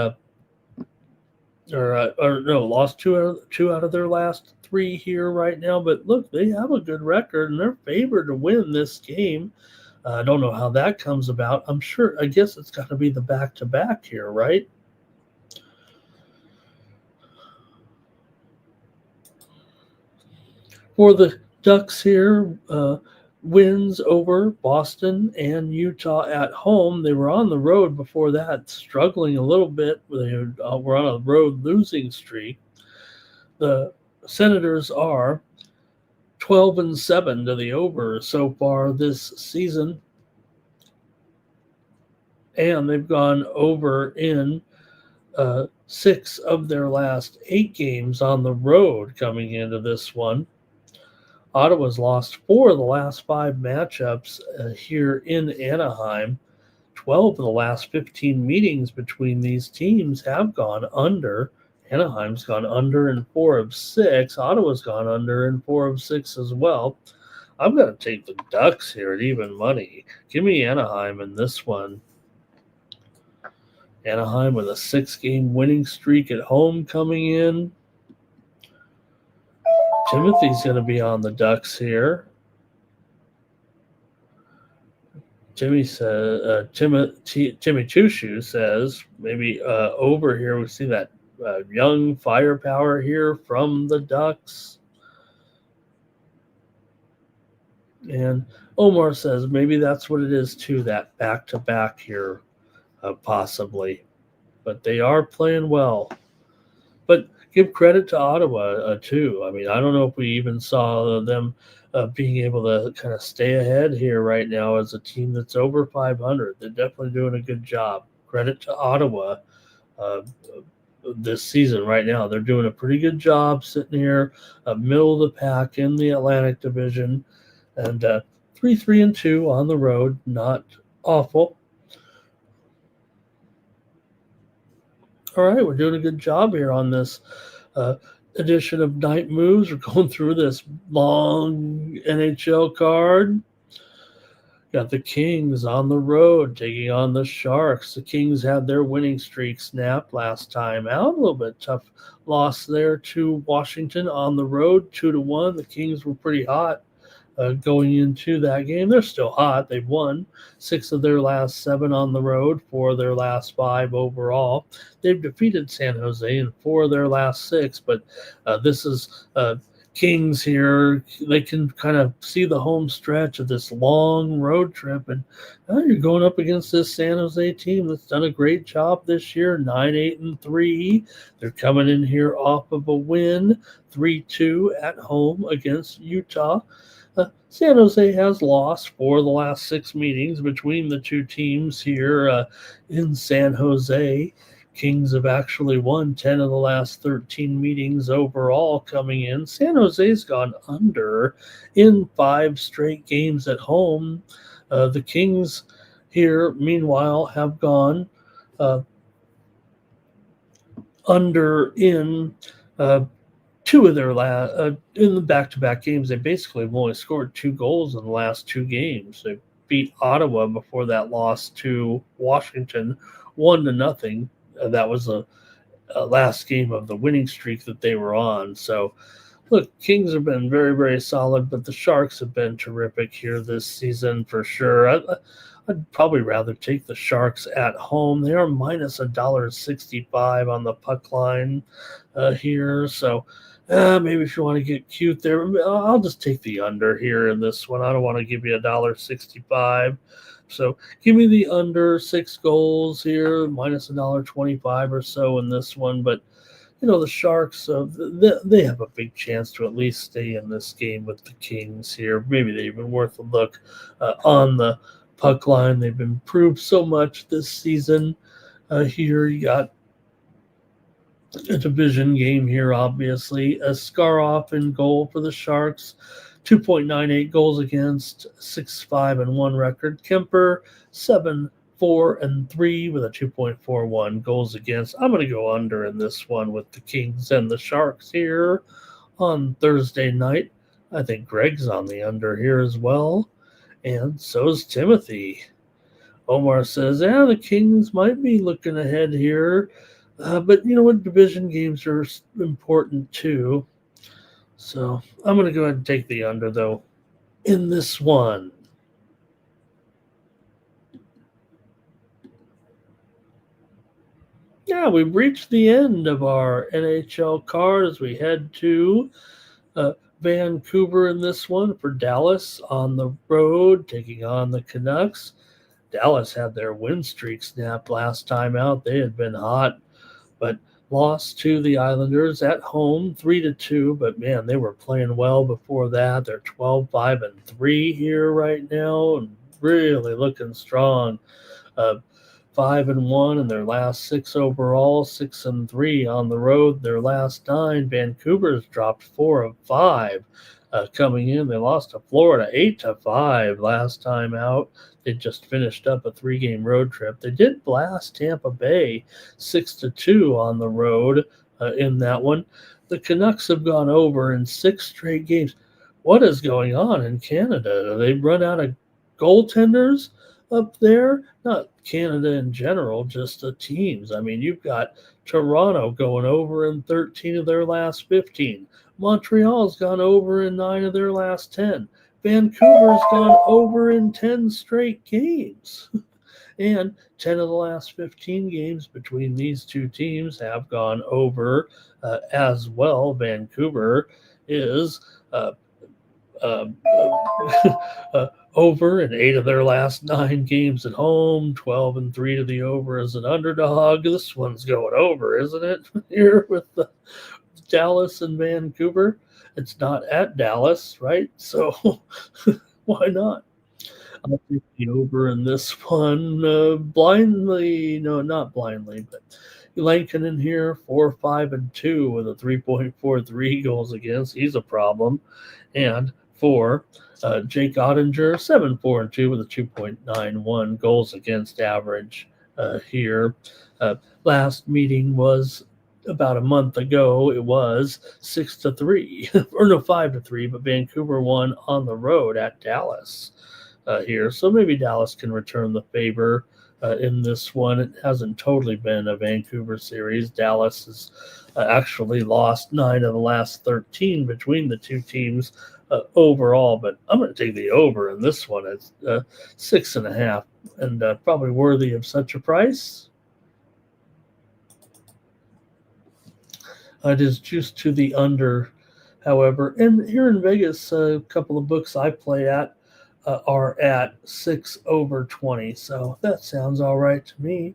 or no, lost two out of their last three here right now. But look, they have a good record and they're favored to win this game. I don't know how that comes about. I guess it's got to be the back to back here, right? For the Ducks here, wins over Boston and Utah at home. They were on the road before that, struggling a little bit. They were on a road losing streak. The Senators are 12-7 to the over so far this season, and they've gone over in 6 of their last 8 games on the road coming into this one. Ottawa's lost 4 of the last 5 matchups here in Anaheim. 12 of the last 15 meetings between these teams have gone under. Anaheim's gone under in 4 of 6. Ottawa's gone under in 4 of 6 as well. I'm going to take the Ducks here at even money. Give me Anaheim in this one. Anaheim with a 6-game winning streak at home coming in. Timothy's going to be on the Ducks here. Timmy says, Timmy Chushu says, maybe over here we see that young firepower here from the Ducks. And Omar says maybe that's what it is too, that back-to-back here, possibly. But they are playing well. But give credit to Ottawa, too. I mean, I don't know if we even saw them being able to kind of stay ahead here right now as a team that's over 500. They're definitely doing a good job. Credit to Ottawa this season right now. They're doing a pretty good job sitting here, middle of the pack in the Atlantic Division, and 3-3-2 on the road. Not awful. All right, we're doing a good job here on this edition of Night Moves. We're going through this long NHL card. Got the Kings on the road taking on the Sharks. The Kings had their winning streak snapped last time out. A little bit tough loss there to Washington on the road, 2-1. The Kings were pretty hot going into that game. They're still hot. They've won 6 of their last 7 on the road, 4 of their last 5 overall. They've defeated San Jose in 4 of their last 6, but this is Kings here. They can kind of see the home stretch of this long road trip, and you're going up against this San Jose team that's done a great job this year, 9-8-3. They're coming in here off of a win, 3-2 at home against Utah. San Jose has lost 4 of the last 6 meetings between the two teams here in San Jose. Kings have actually won 10 of the last 13 meetings overall coming in. San Jose's gone under in 5 straight games at home. The Kings here, meanwhile, have gone under in 2 of their last in the back-to-back games. They basically have only scored 2 goals in the last 2 games. They beat Ottawa before that loss to Washington 1-0. That was a last game of the winning streak that they were on. So, look, Kings have been very, very solid, but the Sharks have been terrific here this season for sure. I'd probably rather take the Sharks at home. They are minus $1.65 on the puck line here. So, maybe if you want to get cute there, I'll just take the under here in this one. I don't want to give you $1.65. So give me the under 6 goals here, minus $1.25 or so in this one. But, you know, the Sharks, they have a big chance to at least stay in this game with the Kings here. Maybe they're even worth a look on the puck line. They've improved so much this season. Here you got a division game here, obviously. Skarov in goal for the Sharks. 2.98 goals against, 6-5-1 record. Kemper, 7-4-3 with a 2.41 goals against. I'm going to go under in this one with the Kings and the Sharks here on Thursday night. I think Greg's on the under here as well, and so is Timothy. Omar says, the Kings might be looking ahead here. But you know what? Division games are important too. So I'm going to go ahead and take the under, though, in this one. Yeah, we've reached the end of our NHL card as we head to uh, Vancouver in this one for Dallas on the road, taking on the Canucks. Dallas had their win streak snapped last time out. They had been hot, but lost to the Islanders at home 3-2. But man, they were playing well before that. They're 12-5-3 here right now and really looking strong. Uh, 5-1 in their last 6 overall, 6-3 on the road. Their last 9, Vancouver's dropped 4 of 5 coming in. They lost to Florida 8-5 last time out. They just finished up a 3-game road trip. They did blast Tampa Bay 6-2 on the road in that one. The Canucks have gone over in 6 straight games. What is going on in Canada? They've run out of goaltenders up there, not Canada in general, just the teams. I mean, you've got Toronto going over in 13 of their last 15. Montreal's gone over in 9 of their last 10. Vancouver's gone over in 10 straight games. And 10 of the last 15 games between these two teams have gone over as well. Vancouver is uh, over in 8 of their last 9 games at home, 12-3 to the over as an underdog. This one's going over, isn't it? Here with the Dallas and Vancouver. It's not at Dallas, right? So why not? I'll take the over in this one blindly. No, not blindly, but Lankin in here 4-5-2 with a 3.43 goals against. He's a problem. And for Jake Ottinger, 7-4-2 with a 2.91 goals against average here. Last meeting was about a month ago. It was 6-3, or no, 5-3, but Vancouver won on the road at Dallas here. So maybe Dallas can return the favor in this one. It hasn't totally been a Vancouver series. Dallas has actually lost 9 of the last 13 between the two teams overall, but I'm going to take the over in this one. It's 6.5 and probably worthy of such a price. It is juiced to the under, however. And here in Vegas, a couple of books I play at are at 6/20. So that sounds all right to me.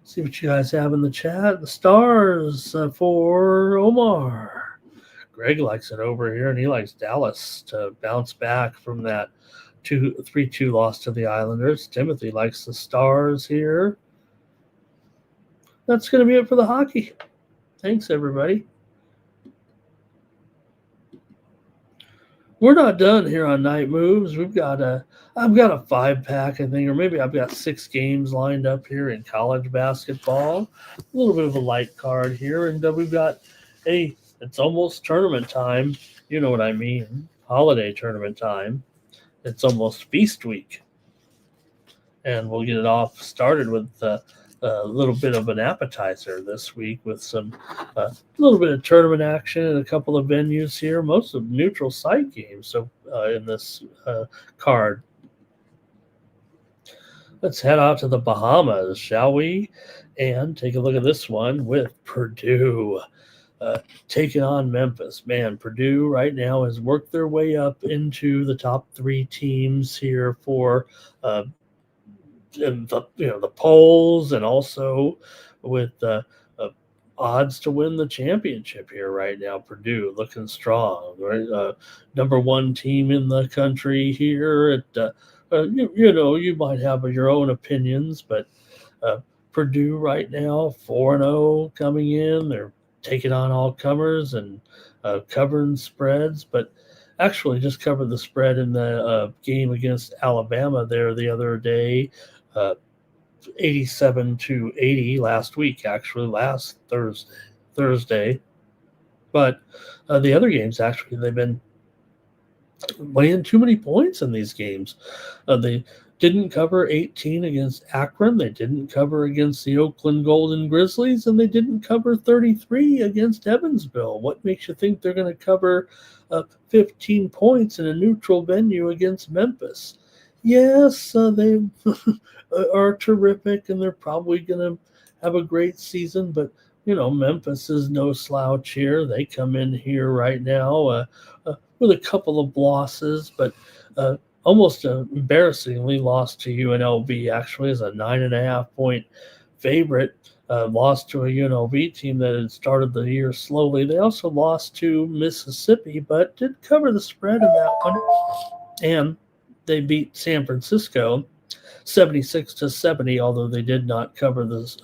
See what you guys have in the chat. The stars for Omar. Greg likes it over here, and he likes Dallas to bounce back from that 3-2 loss to the Islanders. Timothy likes the stars here. That's going to be it for the hockey. Thanks, everybody. We're not done here on Night Moves. I've got a 5-pack, I think, or maybe I've got 6 games lined up here in college basketball. A little bit of a light card here, and we've got it's almost tournament time. You know what I mean? Holiday tournament time. It's almost feast week, and we'll get it off started with a little bit of an appetizer this week with some little bit of tournament action in a couple of venues here, most of neutral site games. So in this card, let's head out to the Bahamas, shall we? And take a look at this one with Purdue taking on Memphis. Man, Purdue right now has worked their way up into the top 3 teams here for in the polls, and also with odds to win the championship here right now. Purdue looking strong, right? Number 1 team in the country here. You might have your own opinions, but Purdue right now 4-0 coming in. They're taking on all comers and covering spreads, but actually just covered the spread in the game against Alabama there the other day. 87-80 last week, actually last Thursday. But the other games, actually, they've been laying too many points in these games. They didn't cover 18 against Akron. They didn't cover against the Oakland Golden Grizzlies, and they didn't cover 33 against Evansville. What makes you think they're going to cover 15 points in a neutral venue against Memphis? Yes, they are terrific, and they're probably going to have a great season, but Memphis is no slouch here. They come in here right now with a couple of losses, but almost embarrassingly lost to UNLV, actually, as a 9.5-point favorite. Lost to a UNLV team that had started the year slowly. They also lost to Mississippi, but did cover the spread in that one. And they beat San Francisco 76-70, although they did not cover this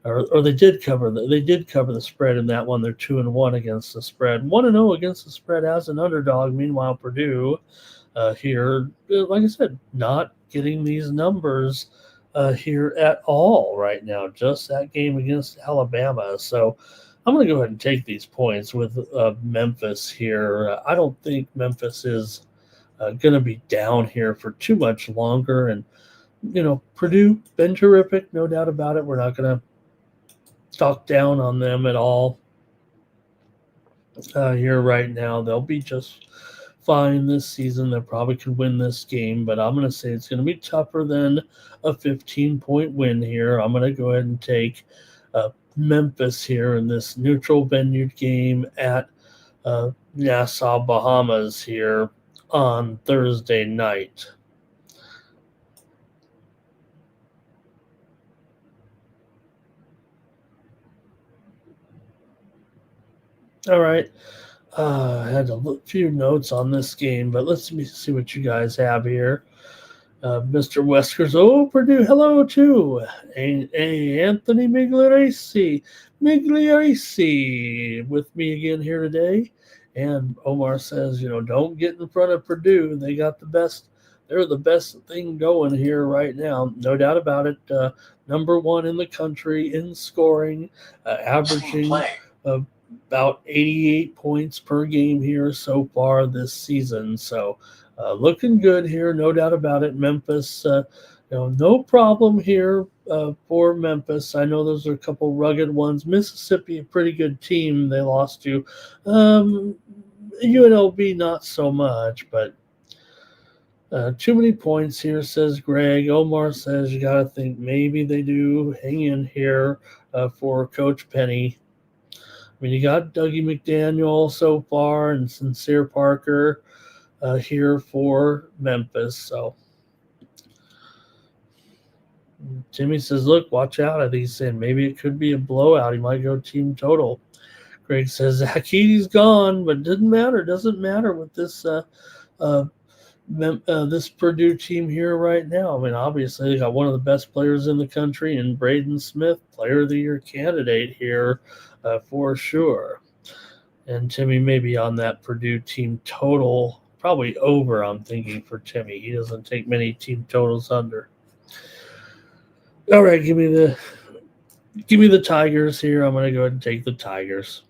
or they did cover the spread in that one. They're 2-1 against the spread, 1-0 against the spread as an underdog. Meanwhile, Purdue here, like I said, not getting these numbers here at all right now. Just that game against Alabama. So I'm going to go ahead and take these points with Memphis here. I don't think Memphis is going to be down here for too much longer. And Purdue been terrific, no doubt about it. We're not going to talk down on them at all here right now. They'll be just fine this season. They probably could win this game, but I'm going to say it's going to be tougher than a 15-point win here. I'm going to go ahead and take Memphis here in this neutral venue game at Nassau, Bahamas here on Thursday night. All right. I had a few notes on this game, but let's see what you guys have here. Mr. Weskers, Purdue, hello too. Anthony Migliarese with me again here today. And Omar says, don't get in front of Purdue. They got the best. They're the best thing going here right now. No doubt about it. Number one in the country in scoring, averaging about 88 points per game here so far this season. So looking good here, no doubt about it. Memphis, no problem here for Memphis. I know those are a couple rugged ones. Mississippi, a pretty good team they lost to. UNLV, not so much, but too many points here, says Greg. Omar says you got to think maybe they do hang in here for Coach Penny. I mean, you got Dougie McDaniel so far and Sincere Parker here for Memphis. So Timmy says, look, watch out. I think he's saying maybe it could be a blowout. He might go team total. Greg says Zach Edey's gone, but it doesn't matter. Doesn't matter with this this Purdue team here right now. I mean, obviously they got one of the best players in the country, and Braden Smith, Player of the Year candidate here for sure. And Timmy may be on that Purdue team total, probably over. I'm thinking for Timmy, he doesn't take many team totals under. All right, give me the Tigers here. I'm going to go ahead and take the Tigers.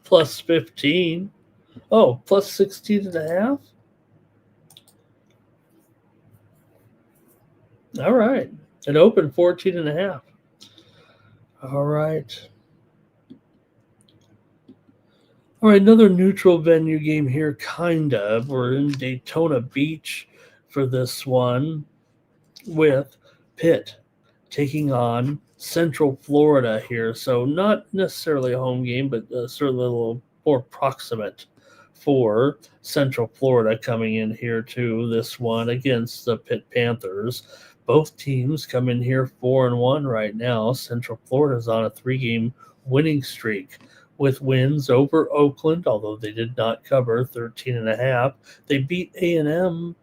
Plus 15. Oh, plus 16.5. All right. It opened 14.5. All right. All right, another neutral venue game here, kind of. We're in Daytona Beach for this one with Pitt taking on Central Florida here. So not necessarily a home game, but certainly a little more proximate for Central Florida coming in here to this one against the Pitt Panthers. Both teams come in here 4-1 right now. Central Florida's on a 3-game winning streak with wins over Oakland, although they did not cover 13.5. They beat A&M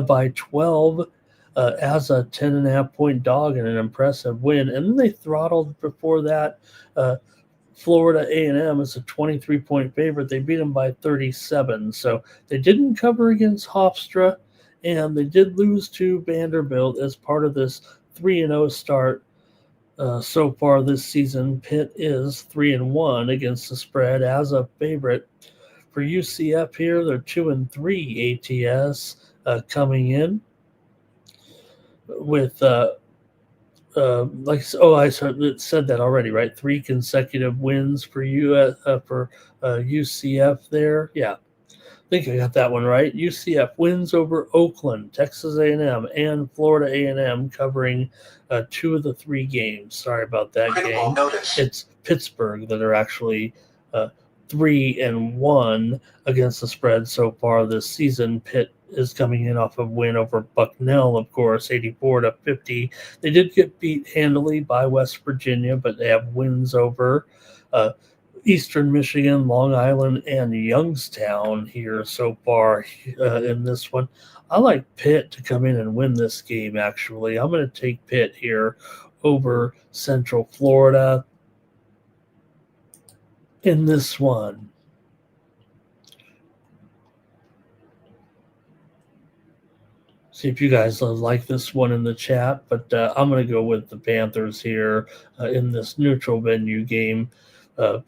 by 12 as a 10.5-point dog in an impressive win. And then they throttled before that Florida A&M as a 23-point favorite. They beat them by 37. So they didn't cover against Hofstra, and they did lose to Vanderbilt as part of this 3-0 start. So far this season, Pitt is 3-1 against the spread as a favorite. For UCF here, they're 2-3 ATS. coming in with I said that already, right? 3 consecutive wins for you for UCF there. Yeah, I think I got that one right. UCF wins over Oakland, Texas A&M, and Florida A&M, covering 2 of the 3 games. Sorry about that game. Notice. It's Pittsburgh that are actually 3-1 against the spread so far this season. Pitt is coming in off a win over Bucknell, of course, 84-50. They did get beat handily by West Virginia, but they have wins over Eastern Michigan, Long Island, and Youngstown here so far in this one. I like Pitt to come in and win this game, actually. I'm going to take Pitt here over Central Florida in this one. See if you guys like this one in the chat, but I'm going to go with the Panthers here in this neutral venue game. Like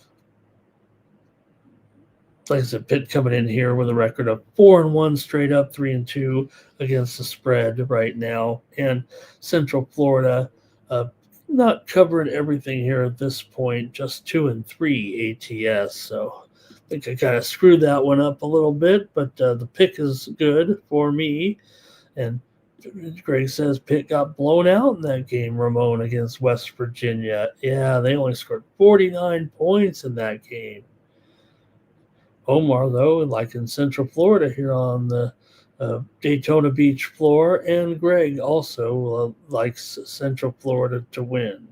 I said, Pitt coming in here with a record of 4-1 straight up, 3-2 against the spread right now. And Central Florida not covering everything here at this point, just 2-3 ATS. So I think I kind of screwed that one up a little bit, but the pick is good for me. And Greg says Pitt got blown out in that game, Ramon, against West Virginia. Yeah, they only scored 49 points in that game. Omar, though, like in Central Florida here on the Daytona Beach floor, and Greg also likes Central Florida to win.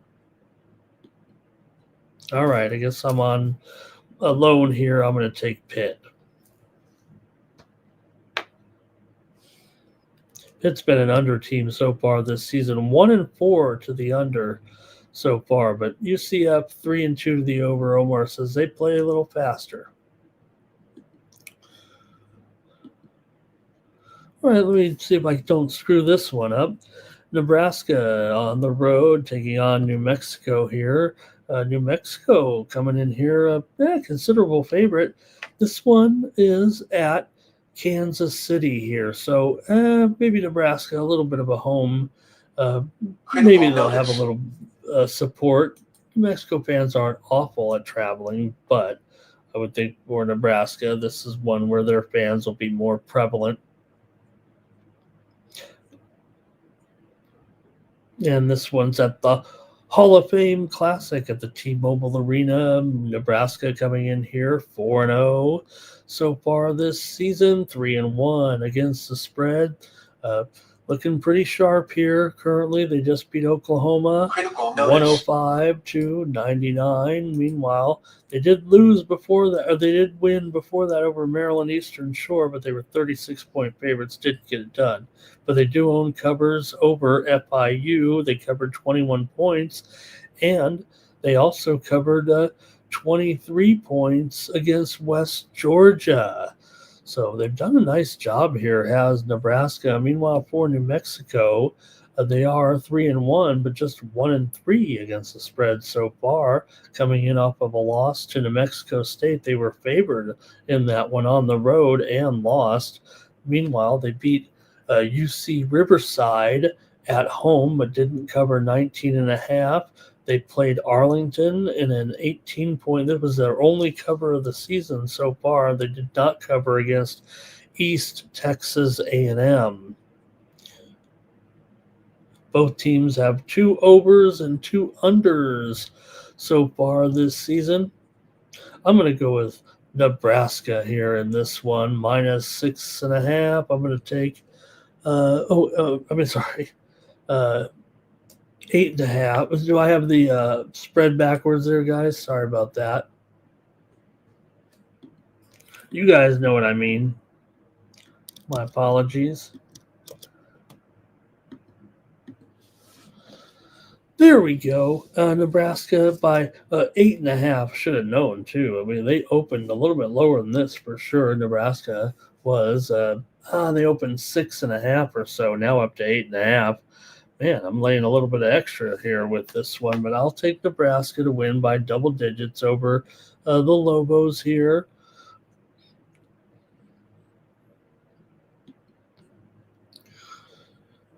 All right, I guess I'm on alone here. I'm going to take Pitt. Pitt's been an under team so far this season, 1-4 to the under so far, but UCF 3-2 to the over. Omar says they play a little faster. All right, let me see if I don't screw this one up. Nebraska on the road taking on New Mexico here. New Mexico coming in here, considerable favorite. This one is at Kansas City here. So maybe Nebraska, a little bit of a home. Maybe they'll have a little support. New Mexico fans aren't awful at traveling, but I would think for Nebraska, this is one where their fans will be more prevalent. And this one's at the Hall of Fame Classic at the T-Mobile Arena. Nebraska coming in here 4-0 so far this season, 3-1 against the spread. Looking pretty sharp here currently. They just beat Oklahoma 105-99. Meanwhile, they did lose before that, or they did win before that over Maryland Eastern Shore, but they were 36-point favorites, didn't get it done. But they do own covers over FIU. They covered 21 points, and they also covered 23 points against West Georgia. So they've done a nice job here, has Nebraska. Meanwhile, for New Mexico, they are 3-1, but just 1-3 against the spread so far, coming in off of a loss to New Mexico State. They were favored in that one on the road and lost. Meanwhile, they beat UC Riverside at home, but didn't cover 19.5. They played Arlington in an 18-point. That was their only cover of the season so far. They did not cover against East Texas A&M. Both teams have 2 overs and 2 unders so far this season. I'm going to go with Nebraska here in this one, -6.5. I'm going to take 8.5. Do I have the spread backwards there, guys? Sorry about that. You guys know what I mean. My apologies. There we go. Nebraska by 8.5. Should have known, too. I mean, they opened a little bit lower than this for sure. Nebraska was, they opened 6.5 or so, now up to 8.5. Man, I'm laying a little bit of extra here with this one, but I'll take Nebraska to win by double digits over the Lobos here.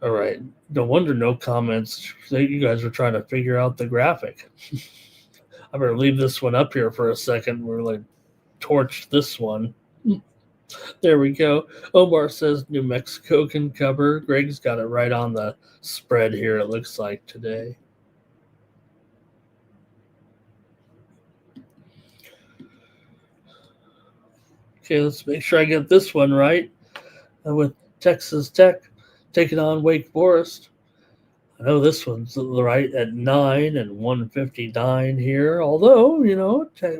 All right. No wonder no comments. You guys were trying to figure out the graphic. I better leave this one up here for a second. We're like torched this one. There we go. Omar says New Mexico can cover. Greg's got it right on the spread here, it looks like today. Okay, let's make sure I get this one right. With Texas Tech taking on Wake Forest. I know this one's right at 9 and 159 here. Although,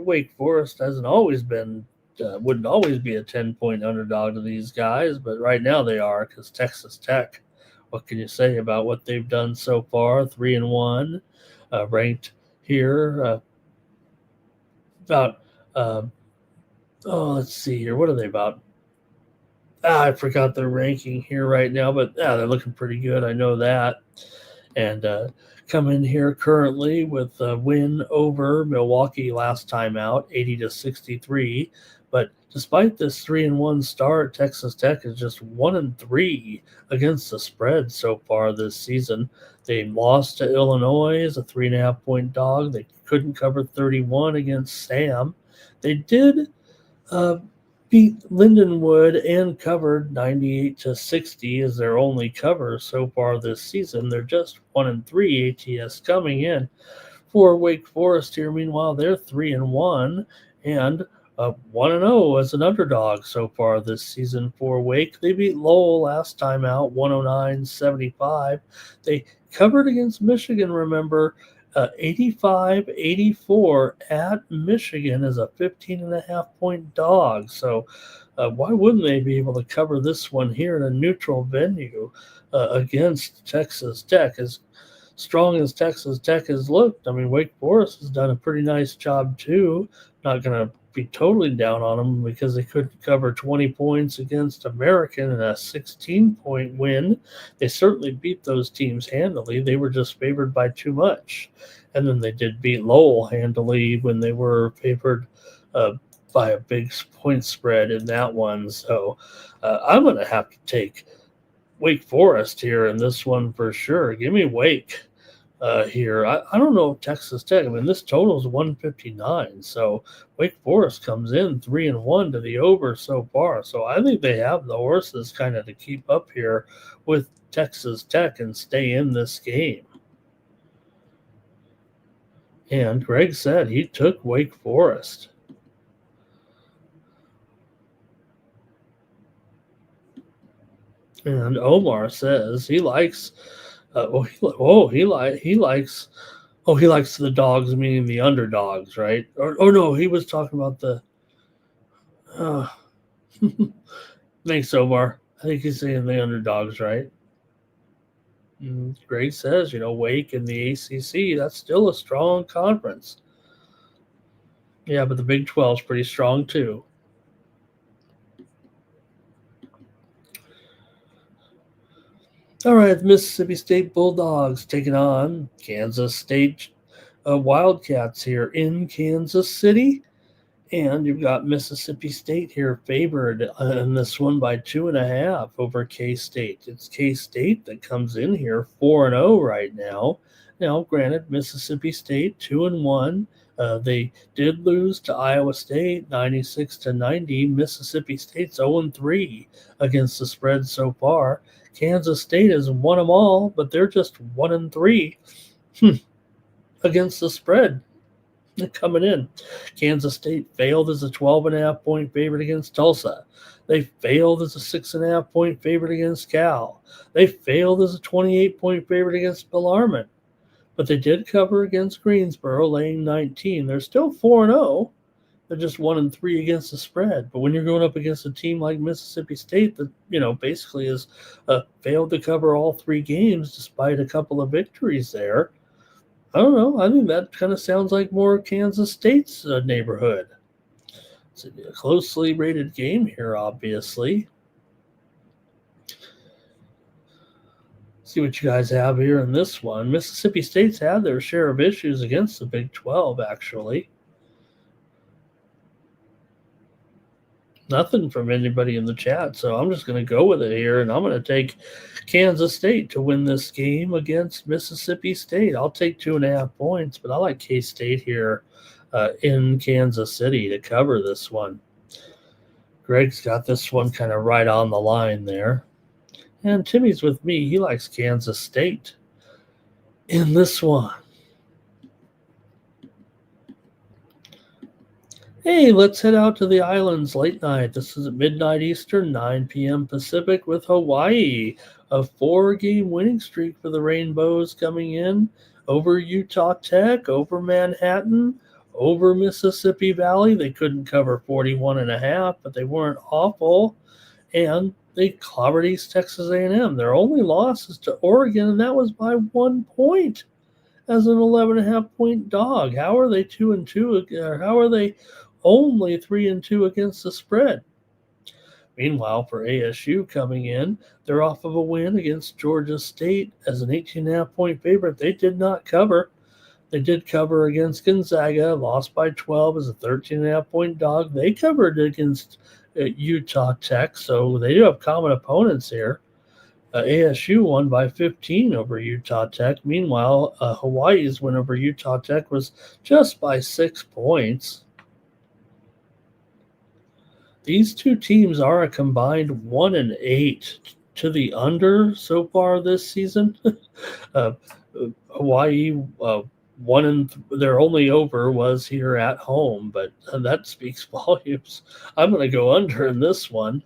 Wake Forest hasn't always been, wouldn't always be a 10-point underdog to these guys, but right now they are because Texas Tech. What can you say about what they've done so far? 3-1, ranked here about. Let's see here. What are they about? I forgot their ranking here right now, but they're looking pretty good. I know that. And come in here currently with a win over Milwaukee last time out, 80-63. But despite this 3-1 start, Texas Tech is just 1-3 against the spread so far this season. They lost to Illinois as a 3.5-point dog. They couldn't cover 31 against Sam. They did beat Lindenwood and covered 98-60 as their only cover so far this season. They're just 1-3 ATS coming in for Wake Forest here. Meanwhile, they're 3-1 and 1-0 as an underdog so far this season for Wake. They beat Lowell last time out 109-75. They covered against Michigan, remember, 85-84 at Michigan as a 15.5-point dog. So why wouldn't they be able to cover this one here in a neutral venue against Texas Tech? As strong as Texas Tech has looked, I mean, Wake Forest has done a pretty nice job too. Not going to be totally down on them because they couldn't cover 20 points against American in a 16-point win. They certainly beat those teams handily. They were just favored by too much. And then they did beat Lowell handily when they were favored by a big point spread in that one. So I'm going to have to take Wake Forest here in this one for sure. Give me Wake. Here. I don't know if Texas Tech. I mean, this total is 159. So Wake Forest comes in 3-1 to the over so far. So I think they have the horses kind of to keep up here with Texas Tech and stay in this game. And Greg said he took Wake Forest. And Omar says he likes. He likes. Oh, he likes the dogs, meaning the underdogs, right? Or no, he was talking about the. Thanks, Omar. I think he's saying the underdogs, right? Greg says, Wake and the ACC, that's still a strong conference. Yeah, but the Big 12 is pretty strong too. All right, the Mississippi State Bulldogs taking on Kansas State Wildcats here in Kansas City. And you've got Mississippi State here favored in this one by 2.5 over K-State. It's K-State that comes in here 4-0 right now. Now, granted, Mississippi State 2-1. They did lose to Iowa State 96-90. Mississippi State's 0-3 against the spread so far. Kansas State has won them all, but they're just 1-3 against the spread. Coming in, Kansas State failed as a 12.5-point favorite against Tulsa. They failed as a 6.5-point favorite against Cal. They failed as a 28-point favorite against Bellarmine. But they did cover against Greensboro, laying 19. They're still 4-0. They're just 1-3 against the spread. But when you're going up against a team like Mississippi State that, basically has failed to cover all 3 games despite a couple of victories there, I don't know. I think that kind of sounds like more Kansas State's neighborhood. It's a closely rated game here, obviously. See what you guys have here in this one. Mississippi State's had their share of issues against the Big 12, actually. Nothing from anybody in the chat, so I'm just going to go with it here, and I'm going to take Kansas State to win this game against Mississippi State. I'll take 2.5 points, but I like K-State here in Kansas City to cover this one. Greg's got this one kind of right on the line there. And Timmy's with me. He likes Kansas State in this one. Hey, let's head out to the islands late night. This is at midnight Eastern, 9 p.m. Pacific with Hawaii. A 4-game winning streak for the Rainbows coming in over Utah Tech, over Manhattan, over Mississippi Valley. They couldn't cover 41.5, but they weren't awful. And they clobbered East Texas A&M. Their only loss is to Oregon, and that was by 1 point as an 11.5-point dog. How are they 2-2? Or how are they only 3-2 against the spread? Meanwhile, for ASU coming in, they're off of a win against Georgia State as an 18.5-point favorite. They did not cover. They did cover against Gonzaga, lost by 12 as a 13.5-point dog. They covered against Utah Tech, so they do have common opponents here. ASU won by 15 over Utah Tech. Meanwhile, Hawaii's win over Utah Tech was just by 6 points. These two teams are a combined 1-8 to the under so far this season. Hawaii their only over was here at home, but that speaks volumes. I'm going to go under in this one.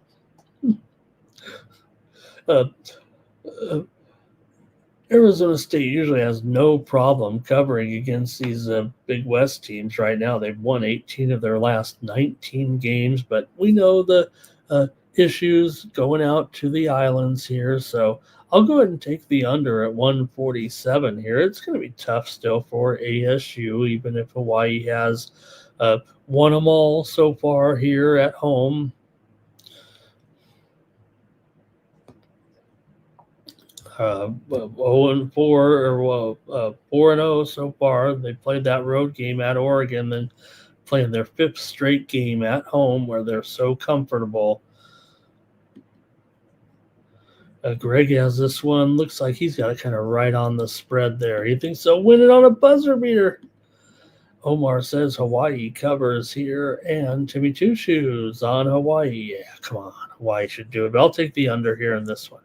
Arizona State usually has no problem covering against these Big West teams right now. They've won 18 of their last 19 games, but we know the issues going out to the islands here, so I'll go ahead and take the under at 147 here. It's going to be tough still for ASU, even if Hawaii has won them all so far here at home. 0-4 or 4-0 so far. They played that road game at Oregon, then playing their 5th straight game at home where they're so comfortable. Greg has this one. Looks like he's got it kind of right on the spread there. He thinks they'll win it on a buzzer beater. Omar says Hawaii covers here, and Timmy Two Shoes on Hawaii. Yeah, come on. Hawaii should do it, but I'll take the under here in this one.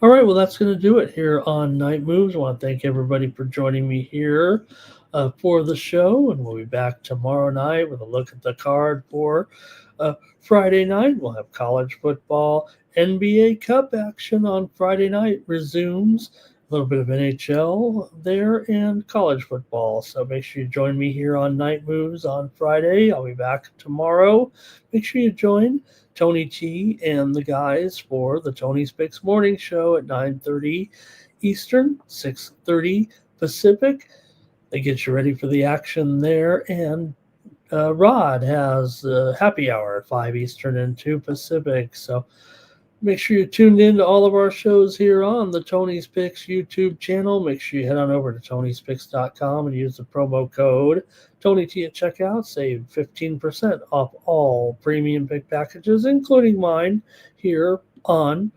All right, well, that's going to do it here on Night Moves. I want to thank everybody for joining me here for the show, and we'll be back tomorrow night with a look at the card for Friday night. We'll have college football. NBA Cup action on Friday night resumes. A little bit of NHL there and college football. So make sure you join me here on Night Moves on Friday. I'll be back tomorrow. Make sure you join Tony T and the guys for the Tony's Picks Morning Show at 9:30 Eastern, 6:30 Pacific. They get you ready for the action there. And Rod has happy hour at 5 Eastern and 2 Pacific. So make sure you tuned in to all of our shows here on the Tony's Picks YouTube channel. Make sure you head on over to Tony'sPicks.com and use the promo code TonyT at checkout. Save 15% off all premium pick packages, including mine here on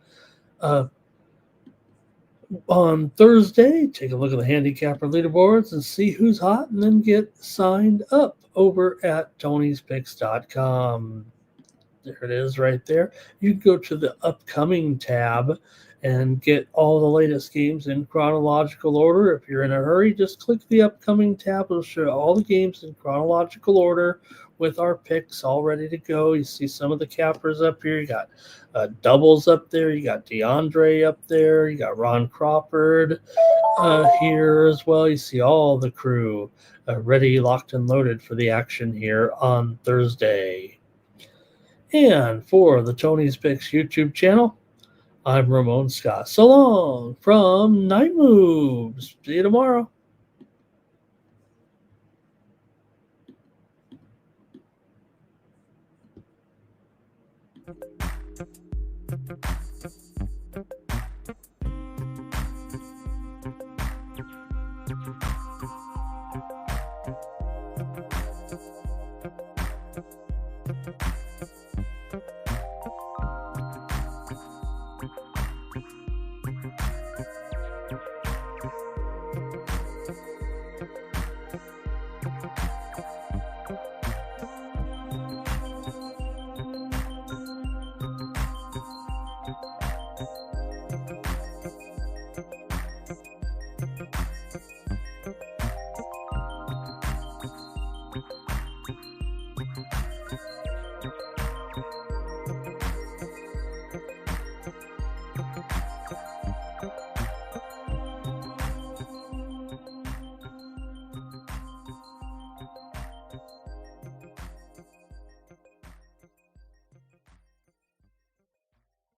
Thursday. Take a look at the handicapper leaderboards and see who's hot, and then get signed up over at Tony'sPicks.com. There it is right there. You can go to the upcoming tab and get all the latest games in chronological order. If you're in a hurry, just click the upcoming tab. It'll show all the games in chronological order with our picks all ready to go. You see some of the cappers up here. You got doubles up there. You got DeAndre up there. You got Ron Crawford here as well. You see all the crew ready, locked, and loaded for the action here on Thursday. And for the Tony's Picks YouTube channel, I'm Ramon Scott. So long from Night Moves. See you tomorrow.